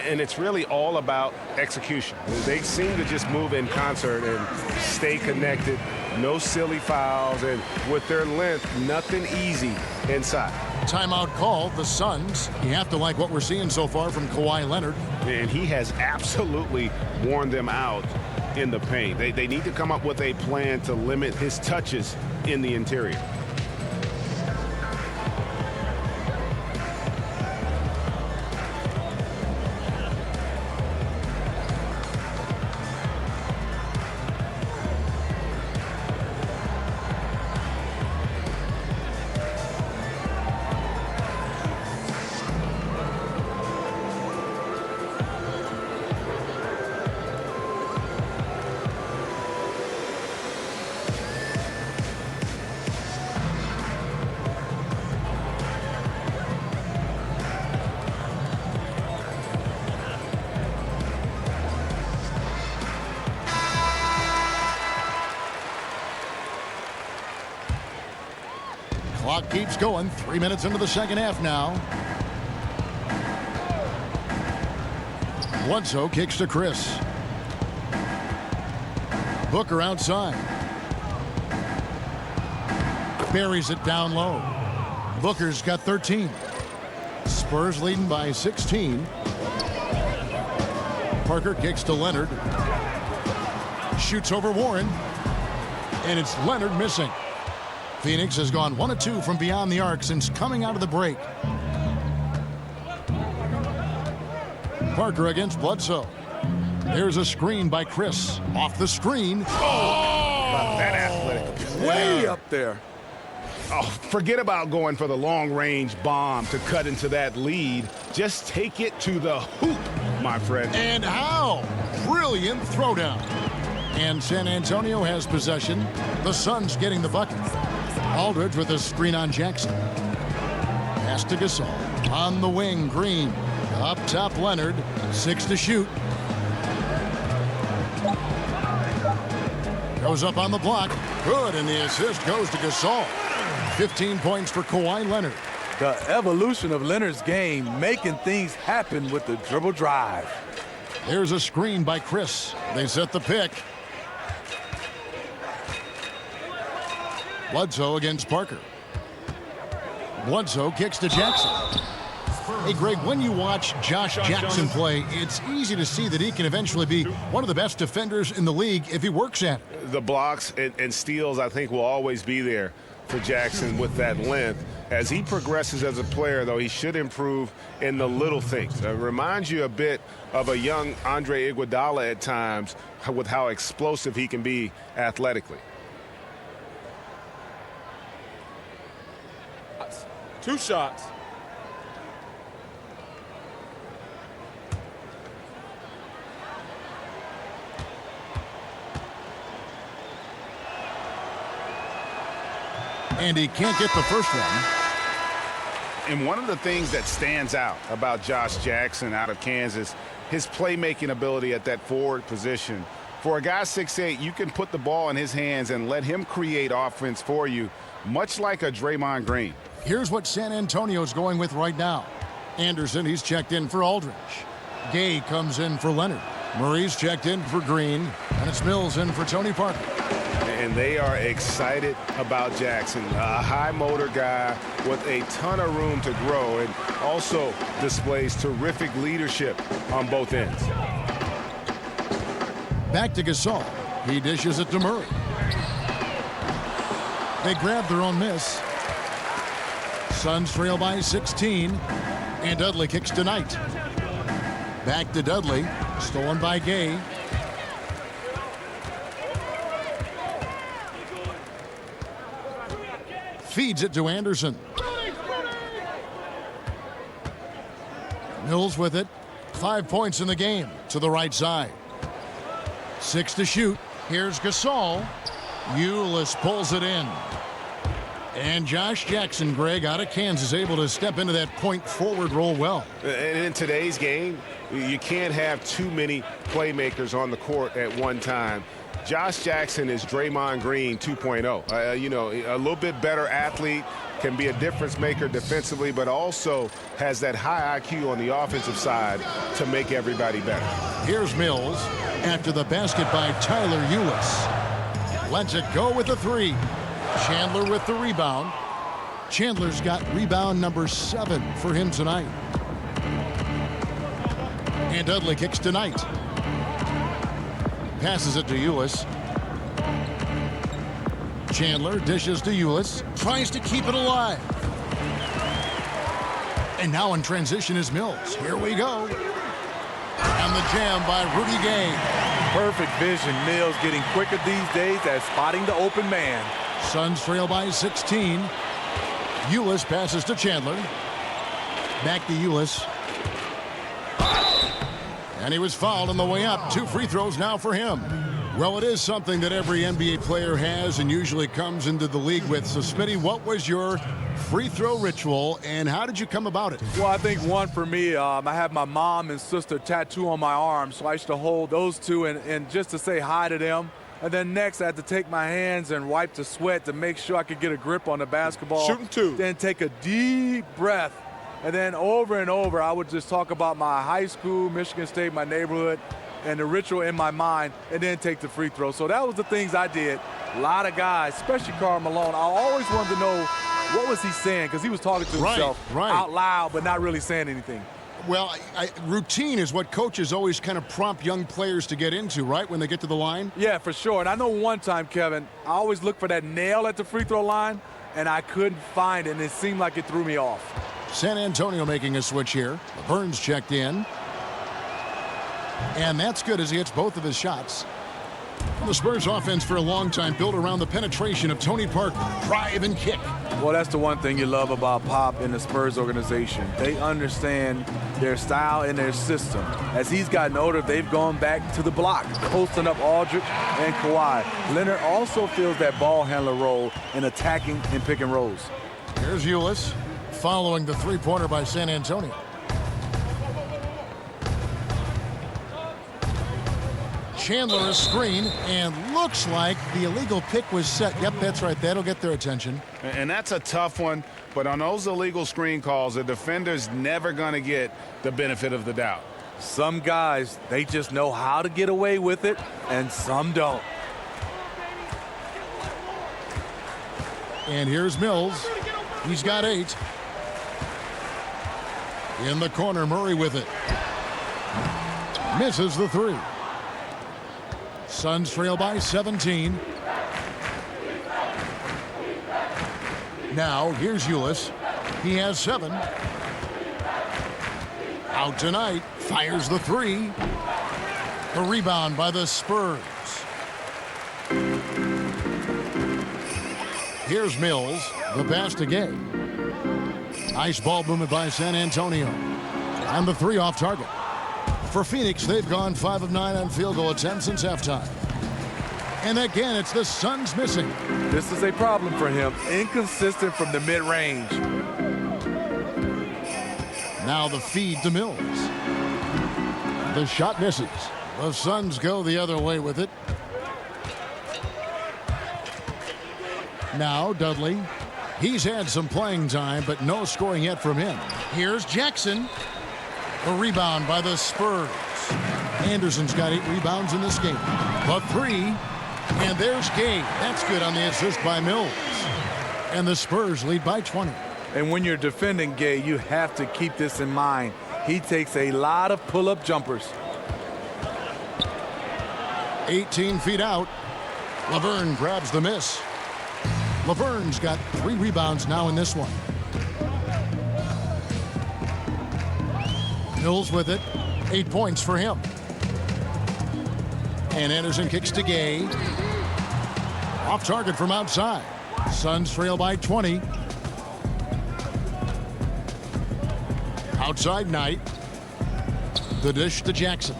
And it's really all about execution. They seem to just move in concert and stay connected. No silly fouls. And with their length, nothing easy inside. Timeout called. The Suns. You have to like what we're seeing so far from Kawhi Leonard. And he has absolutely worn them out in the paint. They need to come up with a plan to limit his touches in the interior. Clock keeps going. 3 minutes into the second half now. Bledsoe kicks to Chris. Booker outside. Buries it down low. Booker's got 13. Spurs leading by 16. Parker kicks to Leonard. Shoots over Warren. And it's Leonard missing. Phoenix has gone 1 of 2 from beyond the arc since coming out of the break. Parker against Bledsoe. There's a screen by Chris. Off the screen. Oh, that athletic. Way up there. Oh, forget about going for the long-range bomb to cut into that lead. Just take it to the hoop, my friend. And how? Brilliant throwdown. And San Antonio has possession. The Suns getting the bucket. Aldridge with a screen on Jackson. Pass to Gasol. On the wing, Green. Up top, Leonard. 6 to shoot. Goes up on the block. Good, and the assist goes to Gasol. 15 points for Kawhi Leonard. The evolution of Leonard's game, making things happen with the dribble drive. There's a screen by Chris. They set the pick. Bledsoe against Parker. Bledsoe kicks to Jackson. Hey, Greg, when you watch Josh Jackson play, it's easy to see that he can eventually be one of the best defenders in the league if he works at it. The blocks and steals, I think, will always be there for Jackson with that length. As he progresses as a player, though, he should improve in the little things. It reminds you a bit of a young Andre Iguodala at times with how explosive he can be athletically. 2 shots. And he can't get the first one. And one of the things that stands out about Josh Jackson out of Kansas, his playmaking ability at that forward position. For a guy 6'8", you can put the ball in his hands and let him create offense for you, much like a Draymond Green. Here's what San Antonio's going with right now. Anderson, he's checked in for Aldridge. Gay comes in for Leonard. Murray's checked in for Green. And it's Mills in for Tony Parker. And they are excited about Jackson, a high motor guy with a ton of room to grow and also displays terrific leadership on both ends. Back to Gasol. He dishes it to Murray. They grab their own miss. Suns trail by 16. And Dudley kicks to Knight. Back to Dudley. Stolen by Gay. Feeds it to Anderson. Mills with it. 5 points in the game to the right side. 6 to shoot. Here's Gasol. Ulis pulls it in. And Josh Jackson, Greg, out of Kansas, able to step into that point forward role well. And in today's game, you can't have too many playmakers on the court at one time. Josh Jackson is Draymond Green 2.0. You know, a little bit better athlete, can be a difference maker defensively, but also has that high IQ on the offensive side to make everybody better. Here's Mills after the basket by Tyler Ulis. Lets it go with the 3. Chandler with the rebound. Chandler's got rebound number 7 for him tonight. And Dudley kicks to Knight. Passes it to Ulis. Chandler dishes to Ulis. Tries to keep it alive. And now in transition is Mills. Here we go. And the jam by Rudy Gay. Perfect vision. Mills getting quicker these days at spotting the open man. Suns trail by 16. Ulis passes to Chandler. Back to Ulis. And he was fouled on the way up. 2 free throws now for him. Well, it is something that every NBA player has and usually comes into the league with. So, Smitty, what was your free throw ritual and how did you come about it? Well, I think one for me, I have my mom and sister tattoo on my arm, so I used to hold those two and just to say hi to them. And then next, I had to take my hands and wipe the sweat to make sure I could get a grip on the basketball. Shooting 2. Then take a deep breath. And then over and over, I would just talk about my high school, Michigan State, my neighborhood, and the ritual in my mind, and then take the free throw. So that was the things I did. A lot of guys, especially Karl Malone, I always wanted to know what was he saying, because he was talking to himself out loud, but not really saying anything. Well, routine is what coaches always kind of prompt young players to get into, right, when they get to the line? Yeah, for sure. And I know one time, Kevin, I always look for that nail at the free throw line, and I couldn't find it, and it seemed like it threw me off. San Antonio making a switch here. Burns checked in. And that's good as he hits both of his shots. The Spurs offense for a long time built around the penetration of Tony Parker. Drive and kick. Well, that's the one thing you love about Pop and the Spurs organization. They understand their style and their system. As he's gotten older, they've gone back to the block, posting up Aldridge and Kawhi. Leonard also fills that ball handler role in attacking and pick and rolls. Here's Ulis following the three-pointer by San Antonio. Chandler a screen, and looks like the illegal pick was set. Yep, that's right. That'll get their attention. And that's a tough one, but on those illegal screen calls, the defender's never going to get the benefit of the doubt. Some guys, they just know how to get away with it, and some don't. And here's Mills. He's got 8. In the corner, Murray with it. Misses the 3. Suns trail by 17. Now, here's Ulis. He has 7. Out tonight. Fires the 3. The rebound by the Spurs. Here's Mills. The pass to Gay. Nice ball movement by San Antonio. And the 3 off target. For Phoenix, they've gone 5 of 9 on field goal attempts since halftime. And again, it's the Suns missing. This is a problem for him. Inconsistent from the mid-range. Now the feed to Mills. The shot misses. The Suns go the other way with it. Now Dudley. He's had some playing time, but no scoring yet from him. Here's Jackson. A rebound by the Spurs. Anderson's got 8 rebounds in this game. The 3, and there's Gay. That's good on the assist by Mills. And the Spurs lead by 20. And when you're defending Gay, you have to keep this in mind. He takes a lot of pull-up jumpers. 18 feet out. Laverne grabs the miss. Laverne's got 3 rebounds now in this one. Mills with it. 8 points for him. And Anderson kicks to Gay. Off target from outside. Suns trail by 20. Outside Knight. The dish to Jackson.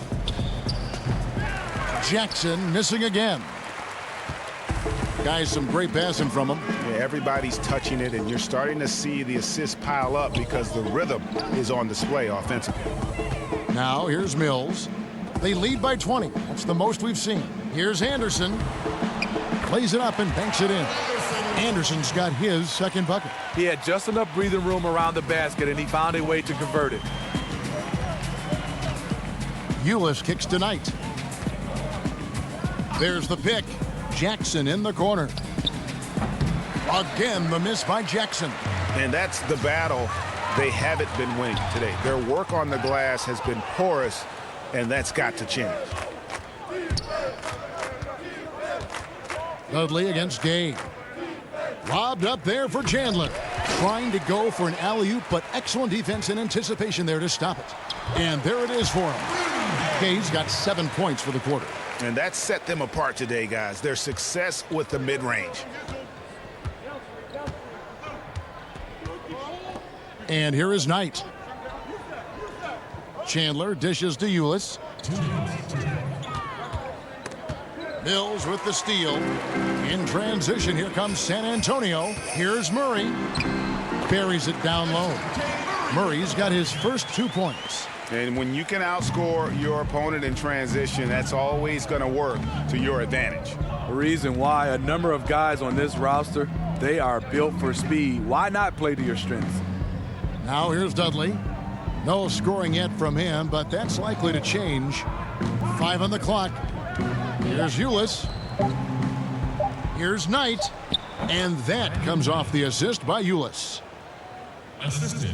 Jackson missing again. Guys, some great passing from him. Yeah, everybody's touching it, and you're starting to see the assists pile up because the rhythm is on display offensively. Now, here's Mills. They lead by 20. That's the most we've seen. Here's Anderson. Plays it up and banks it in. Anderson's got his second bucket. He had just enough breathing room around the basket, and he found a way to convert it. Ulis kicks to Knight. There's the pick. Jackson in the corner. Again, the miss by Jackson. And that's the battle they haven't been winning today. Their work on the glass has been porous, and that's got to change. Dudley against Gay. Lobbed up there for Chandler. Trying to go for an alley-oop, but excellent defense and anticipation there to stop it. And there it is for him. Gay's got 7 points for the quarter. And that set them apart today, guys. Their success with the mid-range. And here is Knight. Chandler dishes to Ulis. Mills with the steal. In transition, here comes San Antonio. Here's Murray. Buries it down low. Murray's got his first 2 points. And when you can outscore your opponent in transition, that's always going to work to your advantage. The reason why a number of guys on this roster, they are built for speed. Why not play to your strengths? Now here's Dudley. No scoring yet from him, but that's likely to change. 5 on the clock. Here's Ulis. Here's Knight. And that comes off the assist by Ulis. Assisted,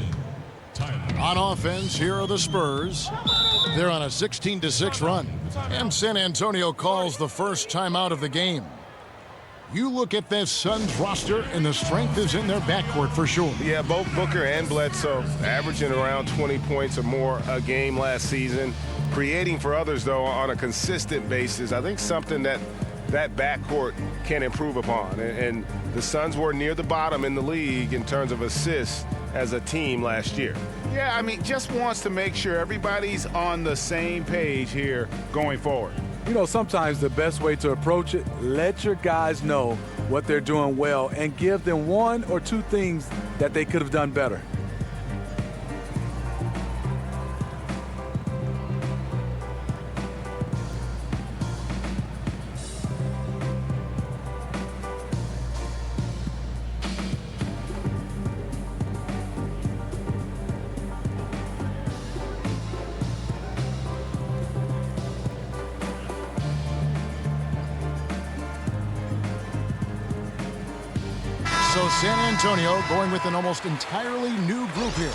On offense, here are the Spurs. They're on a 16-6 run. And San Antonio calls the first timeout of the game. You look at this Suns roster, and the strength is in their backcourt for sure. Yeah, both Booker and Bledsoe averaging around 20 points or more a game last season. Creating for others, though, on a consistent basis. I think something that backcourt can improve upon. And the Suns were near the bottom in the league in terms of assists as a team last year. Yeah, I mean, just wants to make sure everybody's on the same page here going forward. You know, sometimes the best way to approach it, let your guys know what they're doing well and give them one or two things that they could have done better. So San Antonio going with an almost entirely new group here.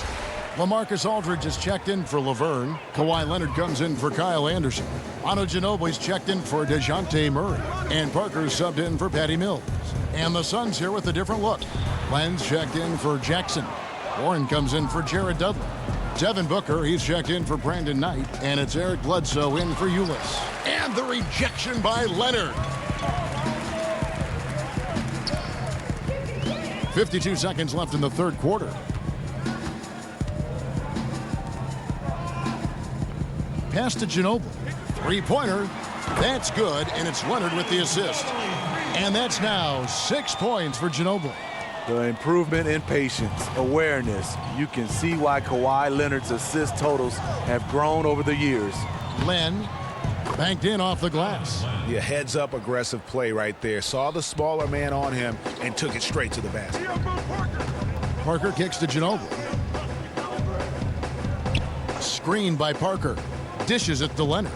LaMarcus Aldridge is checked in for Laverne. Kawhi Leonard comes in for Kyle Anderson. Manu Ginobili's checked in for DeJounte Murray. And Parker's subbed in for Patty Mills. And the Suns here with a different look. Len's checked in for Jackson. Warren comes in for Jared Dudley. Devin Booker, he's checked in for Brandon Knight. And it's Eric Bledsoe in for Ulis. And the rejection by Leonard. 52 seconds left in the third quarter. Pass to Ginobili. Three-pointer. That's good, and it's Leonard with the assist. And that's now 6 points for Ginobili. The improvement in patience, awareness. You can see why Kawhi Leonard's assist totals have grown over the years. Len banked in off the glass. Yeah, heads-up aggressive play right there. Saw the smaller man on him and took it straight to the basket. Parker kicks to Ginobili. Screen by Parker. Dishes it to Leonard.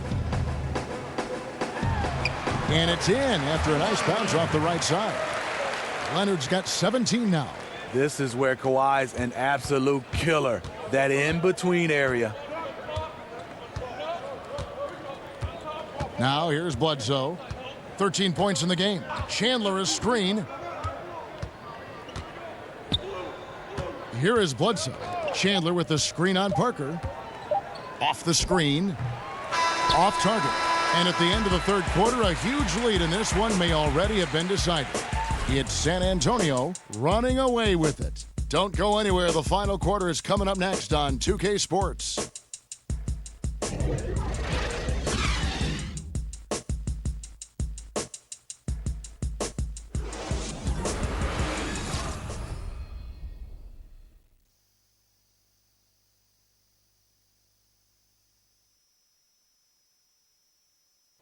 And it's in after a nice bounce off the right side. Leonard's got 17 now. This is where Kawhi's an absolute killer. That in-between area. Now here's Bledsoe. 13 points in the game. Chandler is screen. Here is Bledsoe. Chandler with the screen on Parker. Off the screen. Off target. And at the end of the third quarter, a huge lead in this one may already have been decided. It's San Antonio running away with it. Don't go anywhere. The final quarter is coming up next on 2K Sports.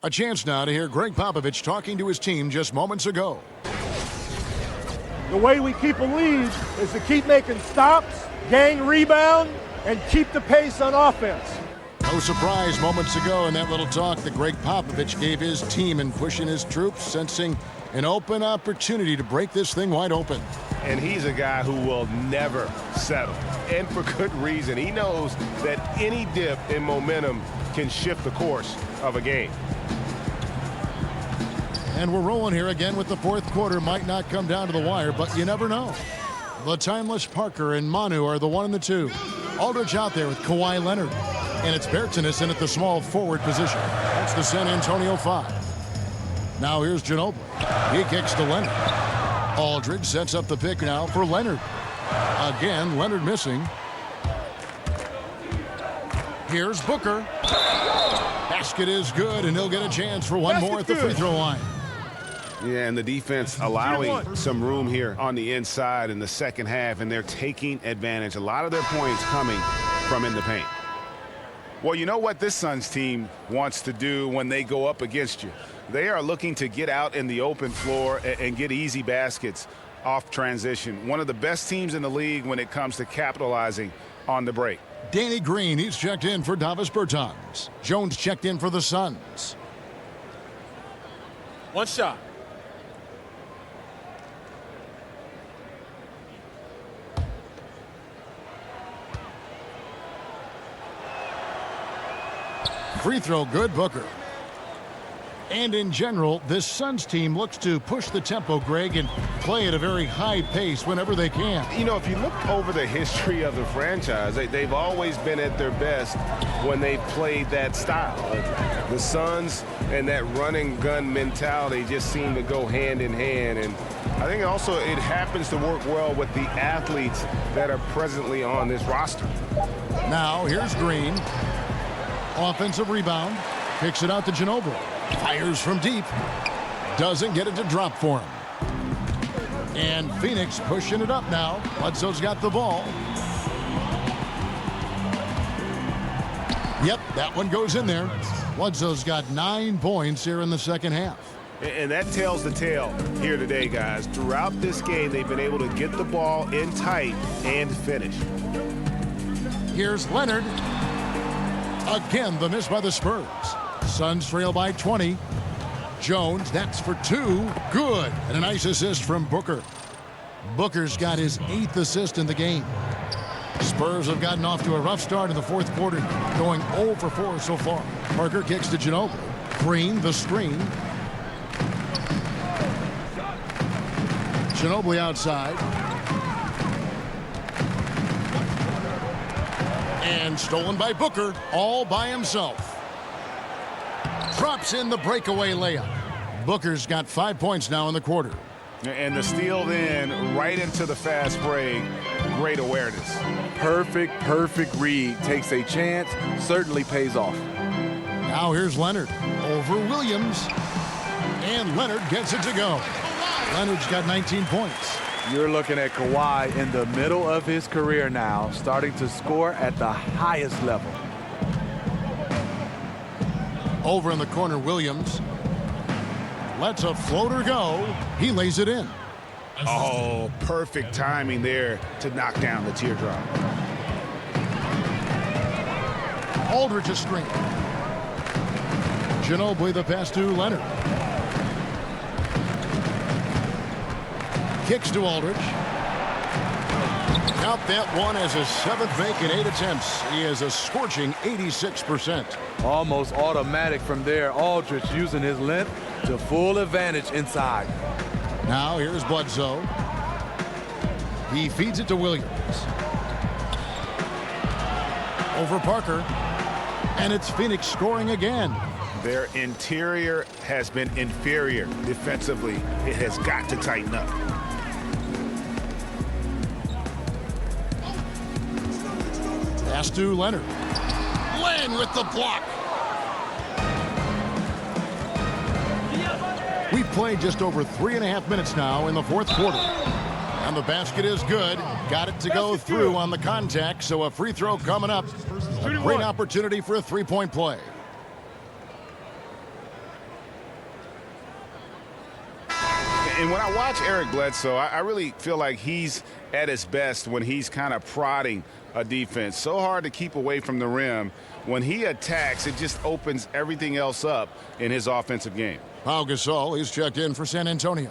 A chance now to hear Greg Popovich talking to his team just moments ago. The way we keep a lead is to keep making stops, gang rebound, and keep the pace on offense. No surprise moments ago in that little talk that Greg Popovich gave his team in pushing his troops, sensing an open opportunity to break this thing wide open. And he's a guy who will never settle, and for good reason. He knows that any dip in momentum can shift the course of a game. And we're rolling here again with the fourth quarter. Might not come down to the wire, but you never know. The timeless Parker and Manu are the 1 and the 2. Aldridge out there with Kawhi Leonard. And it's Bertans in at the small forward position. That's the San Antonio 5. Now here's Ginobili. He kicks to Leonard. Aldridge sets up the pick now for Leonard. Again, Leonard missing. Here's Booker. Basket is good, and he'll get a chance for one more at the free throw line. Yeah, and the defense allowing some room here on the inside in the second half, and they're taking advantage. A lot of their points coming from in the paint. Well, you know what this Suns team wants to do when they go up against you? They are looking to get out in the open floor and get easy baskets off transition. One of the best teams in the league when it comes to capitalizing on the break. Danny Green, he's checked in for Davis Bertans. Jones checked in for the Suns. One shot. Free throw good, Booker. And in general, this Suns team looks to push the tempo, Greg, and play at a very high pace whenever they can. You know, if you look over the history of the franchise, they've always been at their best when they've played that style. The Suns and that running gun mentality just seem to go hand in hand. And I think also it happens to work well with the athletes that are presently on this roster. Now, here's Green. Offensive rebound. Kicks it out to Ginobili. Fires from deep. Doesn't get it to drop for him. And Phoenix pushing it up now. Bledsoe's got the ball. Yep, that one goes in there. Bledsoe's got 9 points here in the second half. And that tells the tale here today, guys. Throughout this game, they've been able to get the ball in tight and finish. Here's Leonard. Again, the miss by the Spurs. Suns trail by 20. Jones, that's for 2. Good. And a nice assist from Booker. Booker's got his 8th assist in the game. Spurs have gotten off to a rough start in the fourth quarter, going 0 for 4 so far. Parker kicks to Ginobili. Green, the screen. Ginobili outside. And stolen by Booker, all by himself. Drops in the breakaway layup. Booker's got 5 points now in the quarter. And the steal then right into the fast break. Great awareness. Perfect read. Takes a chance, certainly pays off. Now here's Leonard over Williams. And Leonard gets it to go. Leonard's got 19 points. You're looking at Kawhi in the middle of his career now, starting to score at the highest level. Over in the corner, Williams lets a floater go. He lays it in. Oh, perfect timing there to knock down the teardrop. Aldridge a screen. Ginobili the pass to Leonard. Kicks to Aldridge. Count that one as his 7th make in 8 attempts. He has a scorching 86%. Almost automatic from there. Aldridge using his length to full advantage inside. Now here's Bledsoe. He feeds it to Williams. Over Parker. And it's Phoenix scoring again. Their interior has been inferior defensively. It has got to tighten up. Pass to Leonard. Len with the block. We've played just over 3.5 minutes now in the fourth quarter. And the basket is good. Got it to go through on the contact, so a free throw coming up. A great opportunity for a three-point play. And when I watch Eric Bledsoe, I really feel like he's at his best when he's kind of prodding a defense. So hard to keep away from the rim. When he attacks, it just opens everything else up in his offensive game. Pau Gasol, he's checked in for San Antonio.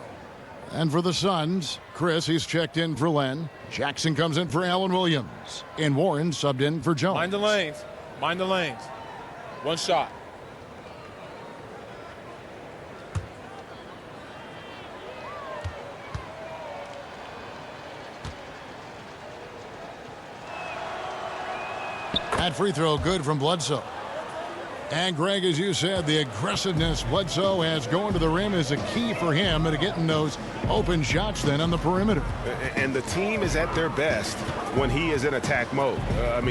And for the Suns, Chris, he's checked in for Len. Jackson comes in for Allen Williams. And Warren subbed in for Jones. Mind the lanes. Mind the lanes. One shot. That free throw good from Bledsoe. And Greg, as you said, the aggressiveness Bledsoe has going to the rim is a key for him to getting those open shots then on the perimeter. And the team is at their best when he is in attack mode.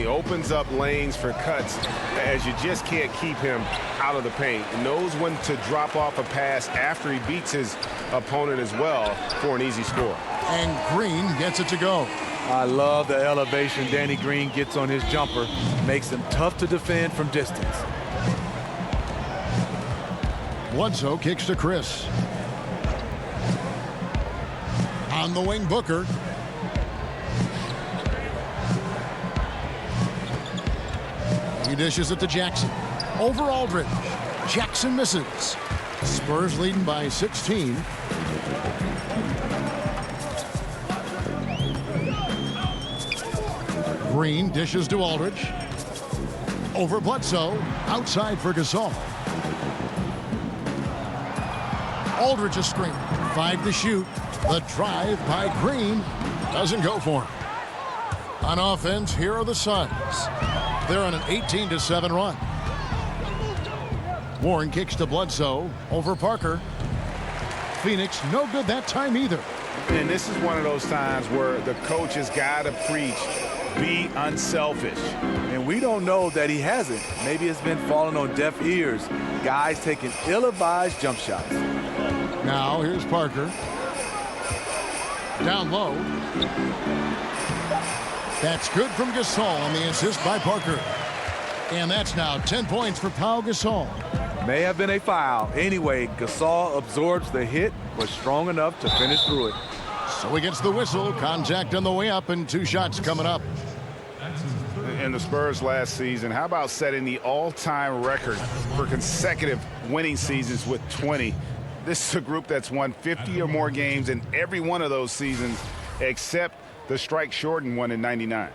Opens up lanes for cuts as you just can't keep him out of the paint. He knows when to drop off a pass after he beats his opponent as well for an easy score. And Green gets it to go. I love the elevation Danny Green gets on his jumper. Makes him tough to defend from distance. Bledsoe kicks to Chris. On the wing, Booker. He dishes it to Jackson. Over Aldridge. Jackson misses. Spurs leading by 16. Green dishes to Aldridge. Over Bledsoe. Outside for Gasol. Aldridge a screen. 5 to shoot. The drive by Green doesn't go for him. On offense, here are the Suns. They're on an 18-7 run. Warren kicks to Bledsoe. Over Parker. Phoenix no good that time either. And this is one of those times where the coach has got to preach, be unselfish. And we don't know that he hasn't. Maybe it's been falling on deaf ears. Guys taking ill-advised jump shots. Now here's Parker. Down low. That's good from Gasol on the assist by Parker. And that's now 10 points for Pau Gasol. May have been a foul. Anyway, Gasol absorbs the hit, was strong enough to finish through it. So he gets the whistle. Contact on the way up and 2 shots coming up. In the Spurs last season, how about setting the all-time record for consecutive winning seasons with 20? This is a group that's won 50 or more games in every one of those seasons except the strike-shortened one in '99.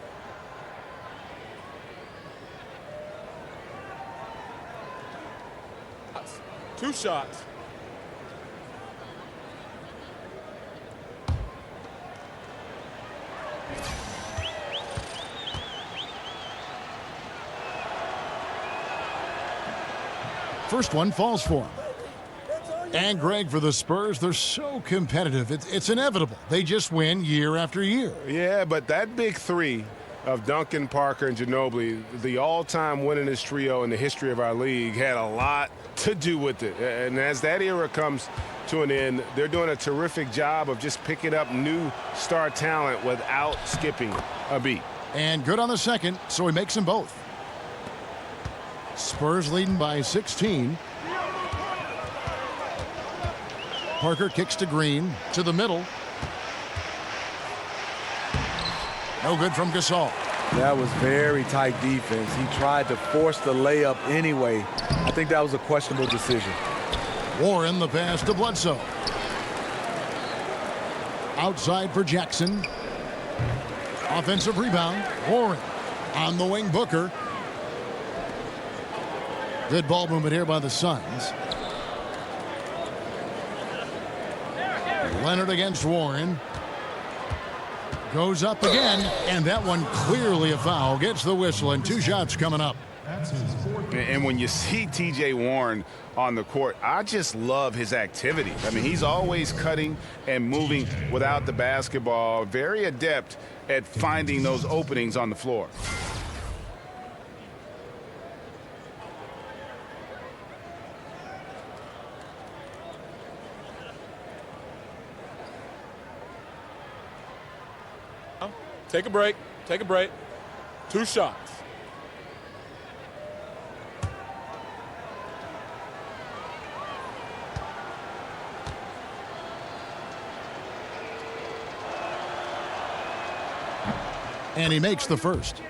Two shots. First one falls for him. And Greg, for the Spurs, they're so competitive. It's inevitable. They just win year after year. Yeah, but that big three of Duncan, Parker, and Ginobili, the all-time winningest trio in the history of our league, had a lot to do with it. And as that era comes to an end, they're doing a terrific job of just picking up new star talent without skipping a beat. And good on the second, so he makes them both. Spurs leading by 16. Parker kicks to Green, to the middle. No good from Gasol. That was very tight defense. He tried to force the layup anyway. I think that was a questionable decision. Warren the pass to Bledsoe. Outside for Jackson. Offensive rebound. Warren on the wing. Booker. Good ball movement here by the Suns. Leonard against Warren. Goes up again, and that one clearly a foul. Gets the whistle, and 2 shots coming up. And when you see T.J. Warren on the court, I just love his activity. I mean, he's always cutting and moving without the basketball. Very adept at finding those openings on the floor. Take a break. Take a break. 2 shots. And he makes the first.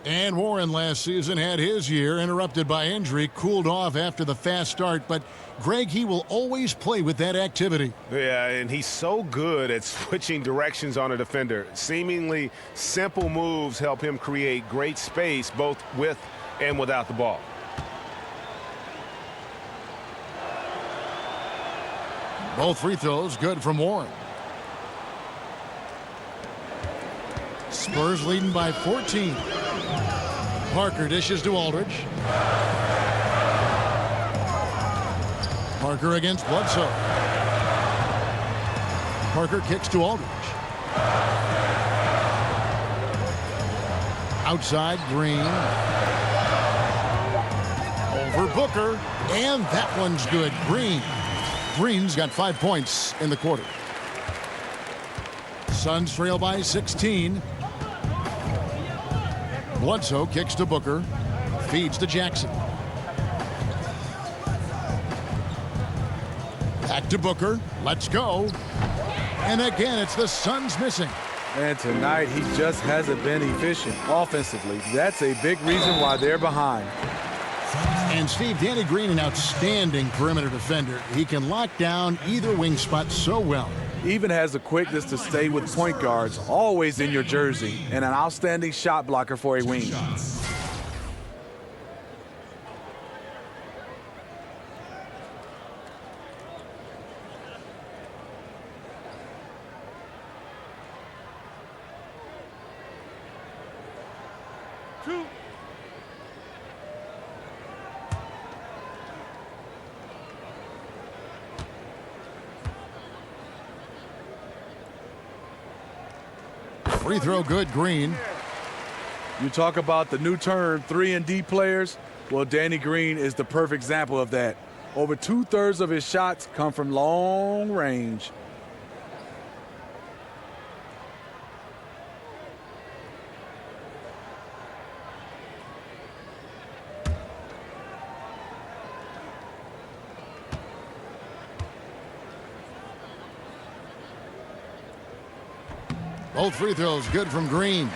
And Warren last season had his year interrupted by injury, cooled off after the fast start. But, Greg, he will always play with that activity. Yeah, and he's so good at switching directions on a defender. Seemingly simple moves help him create great space both with and without the ball. Both free throws good from Warren. Spurs leading by 14. Parker dishes to Aldridge. Parker against Bledsoe. Parker kicks to Aldridge. Outside, Green. Over Booker. And that one's good. Green's got 5 points in the quarter. Suns trail by 16. Bledsoe kicks to Booker. Feeds to Jackson. Back to Booker. Let's go. And again, it's the Suns missing. And tonight, he just hasn't been efficient offensively. That's a big reason why they're behind. And Steve, Danny Green, an outstanding perimeter defender. He can lock down either wing spot so well. Even has the quickness to stay with point guards, always in your jersey, and an outstanding shot blocker for a wing. 2. Free throw good, Green. You talk about the new term 3-and-D players. Well, Danny Green is the perfect example of that. Over 2/3 of his shots come from long range. Both free throws good from Green.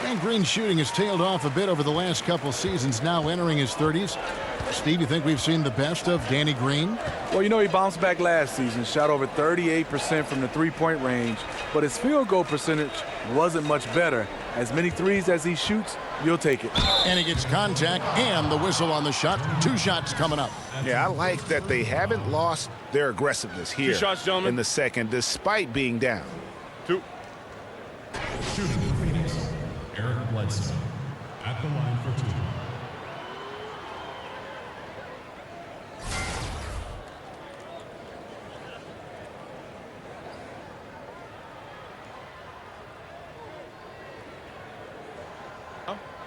And Green's shooting has tailed off a bit over the last couple seasons, now entering his 30s. Steve, you think we've seen the best of Danny Green? Well, you know, he bounced back last season, shot over 38% from the three-point range, but his field goal percentage wasn't much better. As many threes as he shoots, you'll take it. And he gets contact and the whistle on the shot. 2 shots coming up. Yeah, I like that they haven't lost their aggressiveness here 2 shots, gentlemen. in the second, despite being down. 2. Shooting for Phoenix, Eric Bledsoe at the line for 2.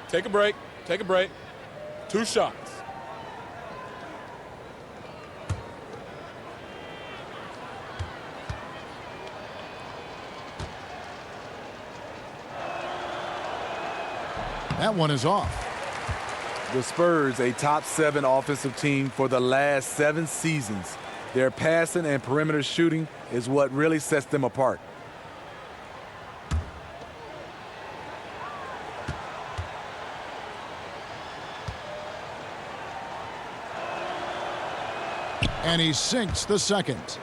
Take a break. Take a break. 2 shots. That one is off. The Spurs, a top 7 offensive team for the last 7 seasons. Their passing and perimeter shooting is what really sets them apart. And he sinks the second.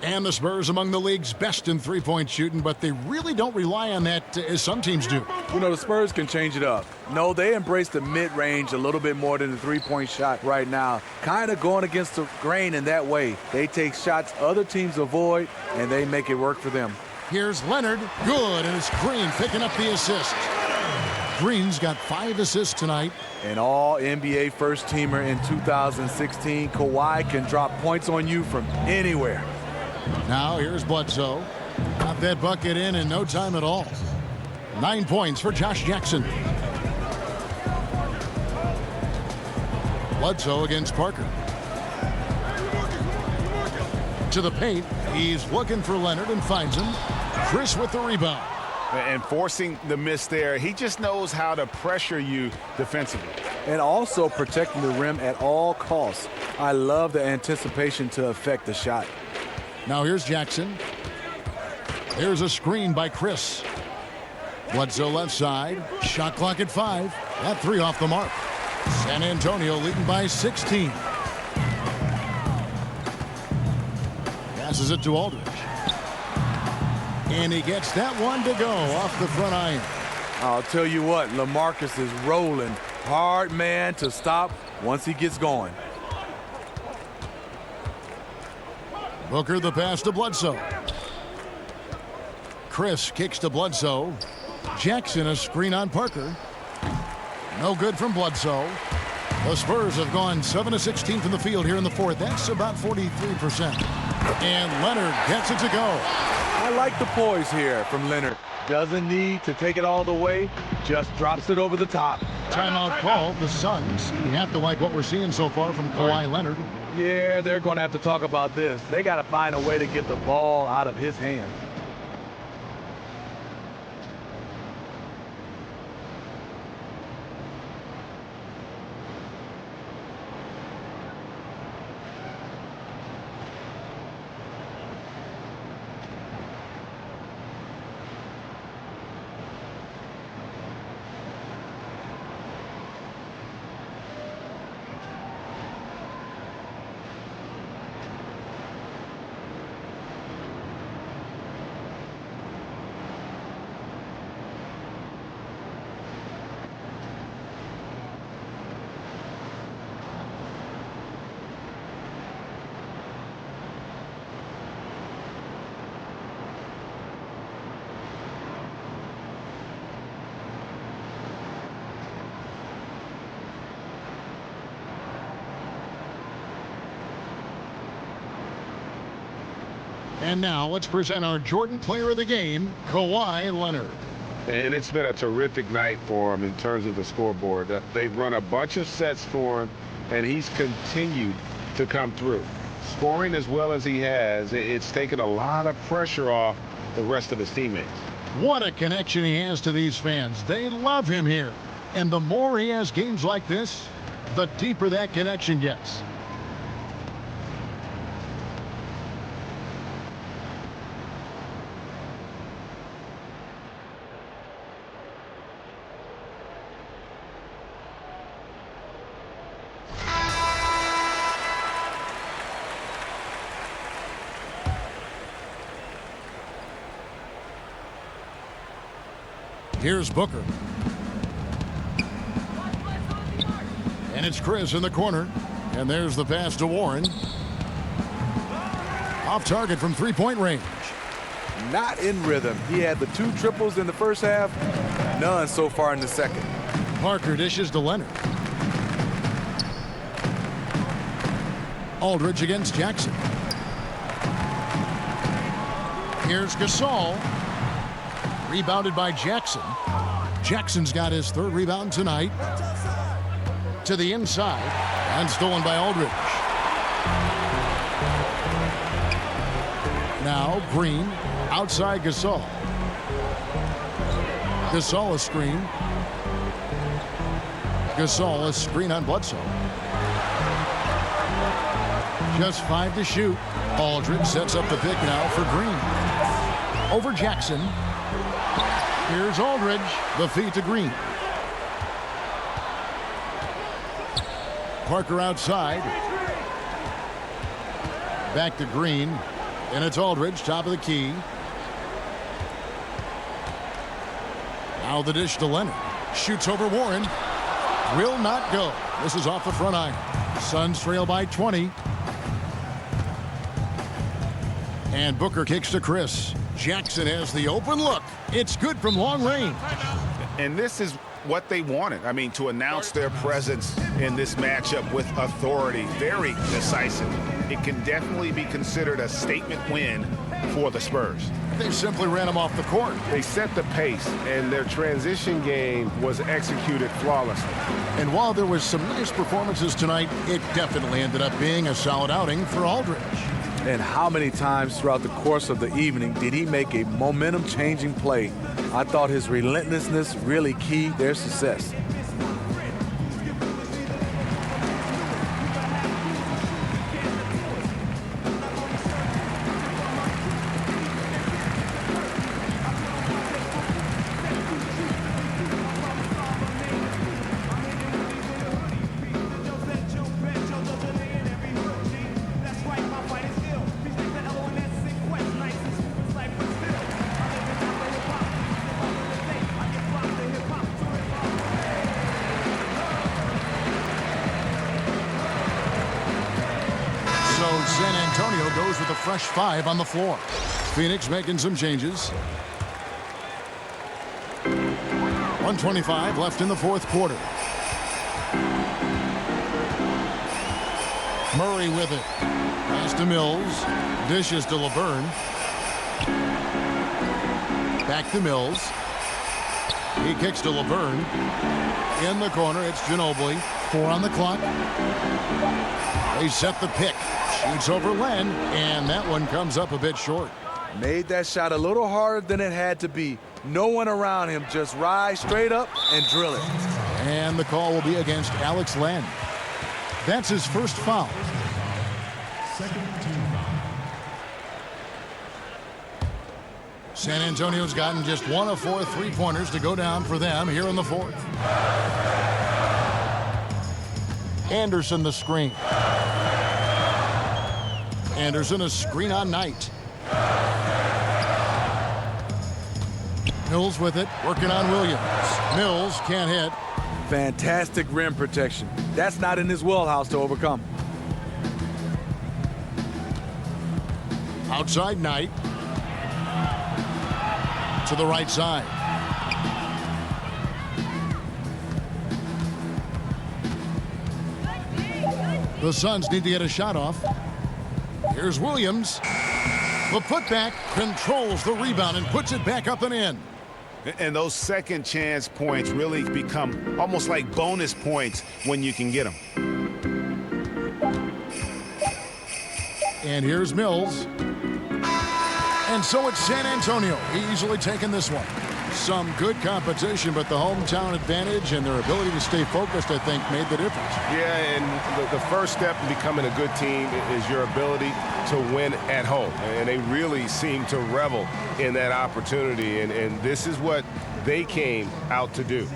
And the Spurs among the league's best in three-point shooting, but they really don't rely on that as some teams do. You know, the Spurs can change it up. No, they embrace the mid-range a little bit more than the three-point shot right now. Kind of going against the grain in that way. They take shots other teams avoid, and they make it work for them. Here's Leonard. Good, and it's Green picking up the assist. Green's got 5 assists tonight. An all-NBA first-teamer in 2016. Kawhi can drop points on you from anywhere. Now here's Bledsoe. Got that bucket in no time at all. 9 points for Josh Jackson. Bledsoe against Parker. To the paint. He's looking for Leonard and finds him. Chris with the rebound. And forcing the miss there, he just knows how to pressure you defensively. And also protecting the rim at all costs. I love the anticipation to affect the shot. Now here's Jackson. There's a screen by Chris. Bledsoe left side. Shot clock at 5. That 3 off the mark. San Antonio leading by 16. Passes it to Aldridge. And he gets that one to go off the front iron. I'll tell you what, LaMarcus is rolling. Hard man to stop once he gets going. Booker the pass to Bledsoe. Chris kicks to Bledsoe. Jackson a screen on Parker. No good from Bledsoe. The Spurs have gone 7 of 16 from the field here in the fourth. That's about 43%. And Leonard gets it to go. I like the poise here from Leonard. Doesn't need to take it all the way. Just drops it over the top. Timeout call. The Suns. You have to like what we're seeing so far from Kawhi Leonard. Yeah, they're going to have to talk about this. They got to find a way to get the ball out of his hands. And now let's present our Jordan Player of the Game, Kawhi Leonard. And it's been a terrific night for him in terms of the scoreboard. They've run a bunch of sets for him, and he's continued to come through. Scoring as well as he has, it's taken a lot of pressure off the rest of his teammates. What a connection he has to these fans. They love him here. And the more he has games like this, the deeper that connection gets. Here's Booker. And it's Chris in the corner. And there's the pass to Warren. Off target from three-point range. Not in rhythm. He had the 2 triples in the first half, none so far in the second. Parker dishes to Leonard. Aldridge against Jackson. Here's Gasol. Rebounded by Jackson. Jackson's got his 3rd rebound tonight. To the inside. And stolen by Aldridge. Now Green. Outside Gasol. Gasol a screen. Gasol a screen on Bledsoe. Just 5 to shoot. Aldridge sets up the pick now for Green. Over Jackson. Here's Aldridge. The feed to Green. Parker outside. Back to Green. And it's Aldridge, top of the key. Now the dish to Leonard. Shoots over Warren. Will not go. This is off the front iron. Suns trail by 20. And Booker kicks to Chris. Jackson has the open look. It's good from long range. And this is what they wanted. I mean, to announce their presence in this matchup with authority. Very decisive. It can definitely be considered a statement win for the Spurs. They simply ran him off the court. They set the pace, and their transition game was executed flawlessly. And while there was some nice performances tonight, it definitely ended up being a solid outing for Aldridge. And how many times throughout the course of the evening did he make a momentum-changing play? I thought his relentlessness really keyed their success. San Antonio goes with a fresh 5 on the floor. Phoenix making some changes. 1:25 left in the 4th quarter. Murray with it. Pass to Mills. Dishes to LeBron. Back to Mills. He kicks to LeBron. In the corner, it's Ginobili. 4 on the clock. They set the pick. Shoots over Len, and that one comes up a bit short. Made that shot a little harder than it had to be. No one around him, just rise straight up and drill it. And the call will be against Alex Len. That's his first foul. Second team foul. San Antonio's gotten just 1 of 4 3-pointers to go down for them here in the 4th. Anderson the screen. Anderson a screen on Knight. Mills with it, working on Williams. Mills can't hit. Fantastic rim protection. That's not in his wheelhouse to overcome. Outside Knight. To the right side. The Suns need to get a shot off. Here's Williams. The putback controls the rebound and puts it back up and in. And those second chance points really become almost like bonus points when you can get them. And here's Mills. And so it's San Antonio easily taking this one. Some good competition, but the hometown advantage and their ability to stay focused, I think, made the difference. Yeah, and the first step in becoming a good team is your ability to win at home. And they really seem to revel in that opportunity, and this is what they came out to do.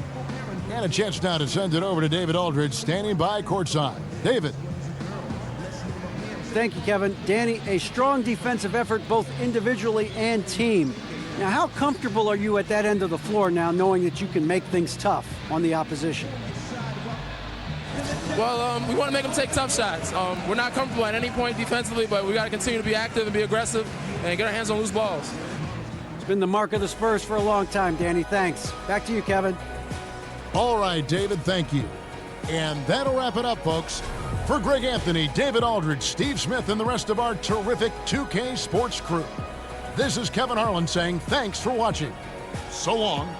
And a chance now to send it over to David Aldridge, standing by courtside. David. Thank you, Kevin. Danny, a strong defensive effort both individually and team. Now, how comfortable are you at that end of the floor now, knowing that you can make things tough on the opposition? Well, we want to make them take tough shots. We're not comfortable at any point defensively, but we got to continue to be active and be aggressive and get our hands on loose balls. It's been the mark of the Spurs for a long time, Danny. Thanks. Back to you, Kevin. All right, David, thank you. And that'll wrap it up, folks. For Greg Anthony, David Aldridge, Steve Smith, and the rest of our terrific 2K Sports crew, this is Kevin Harlan saying thanks for watching. So long.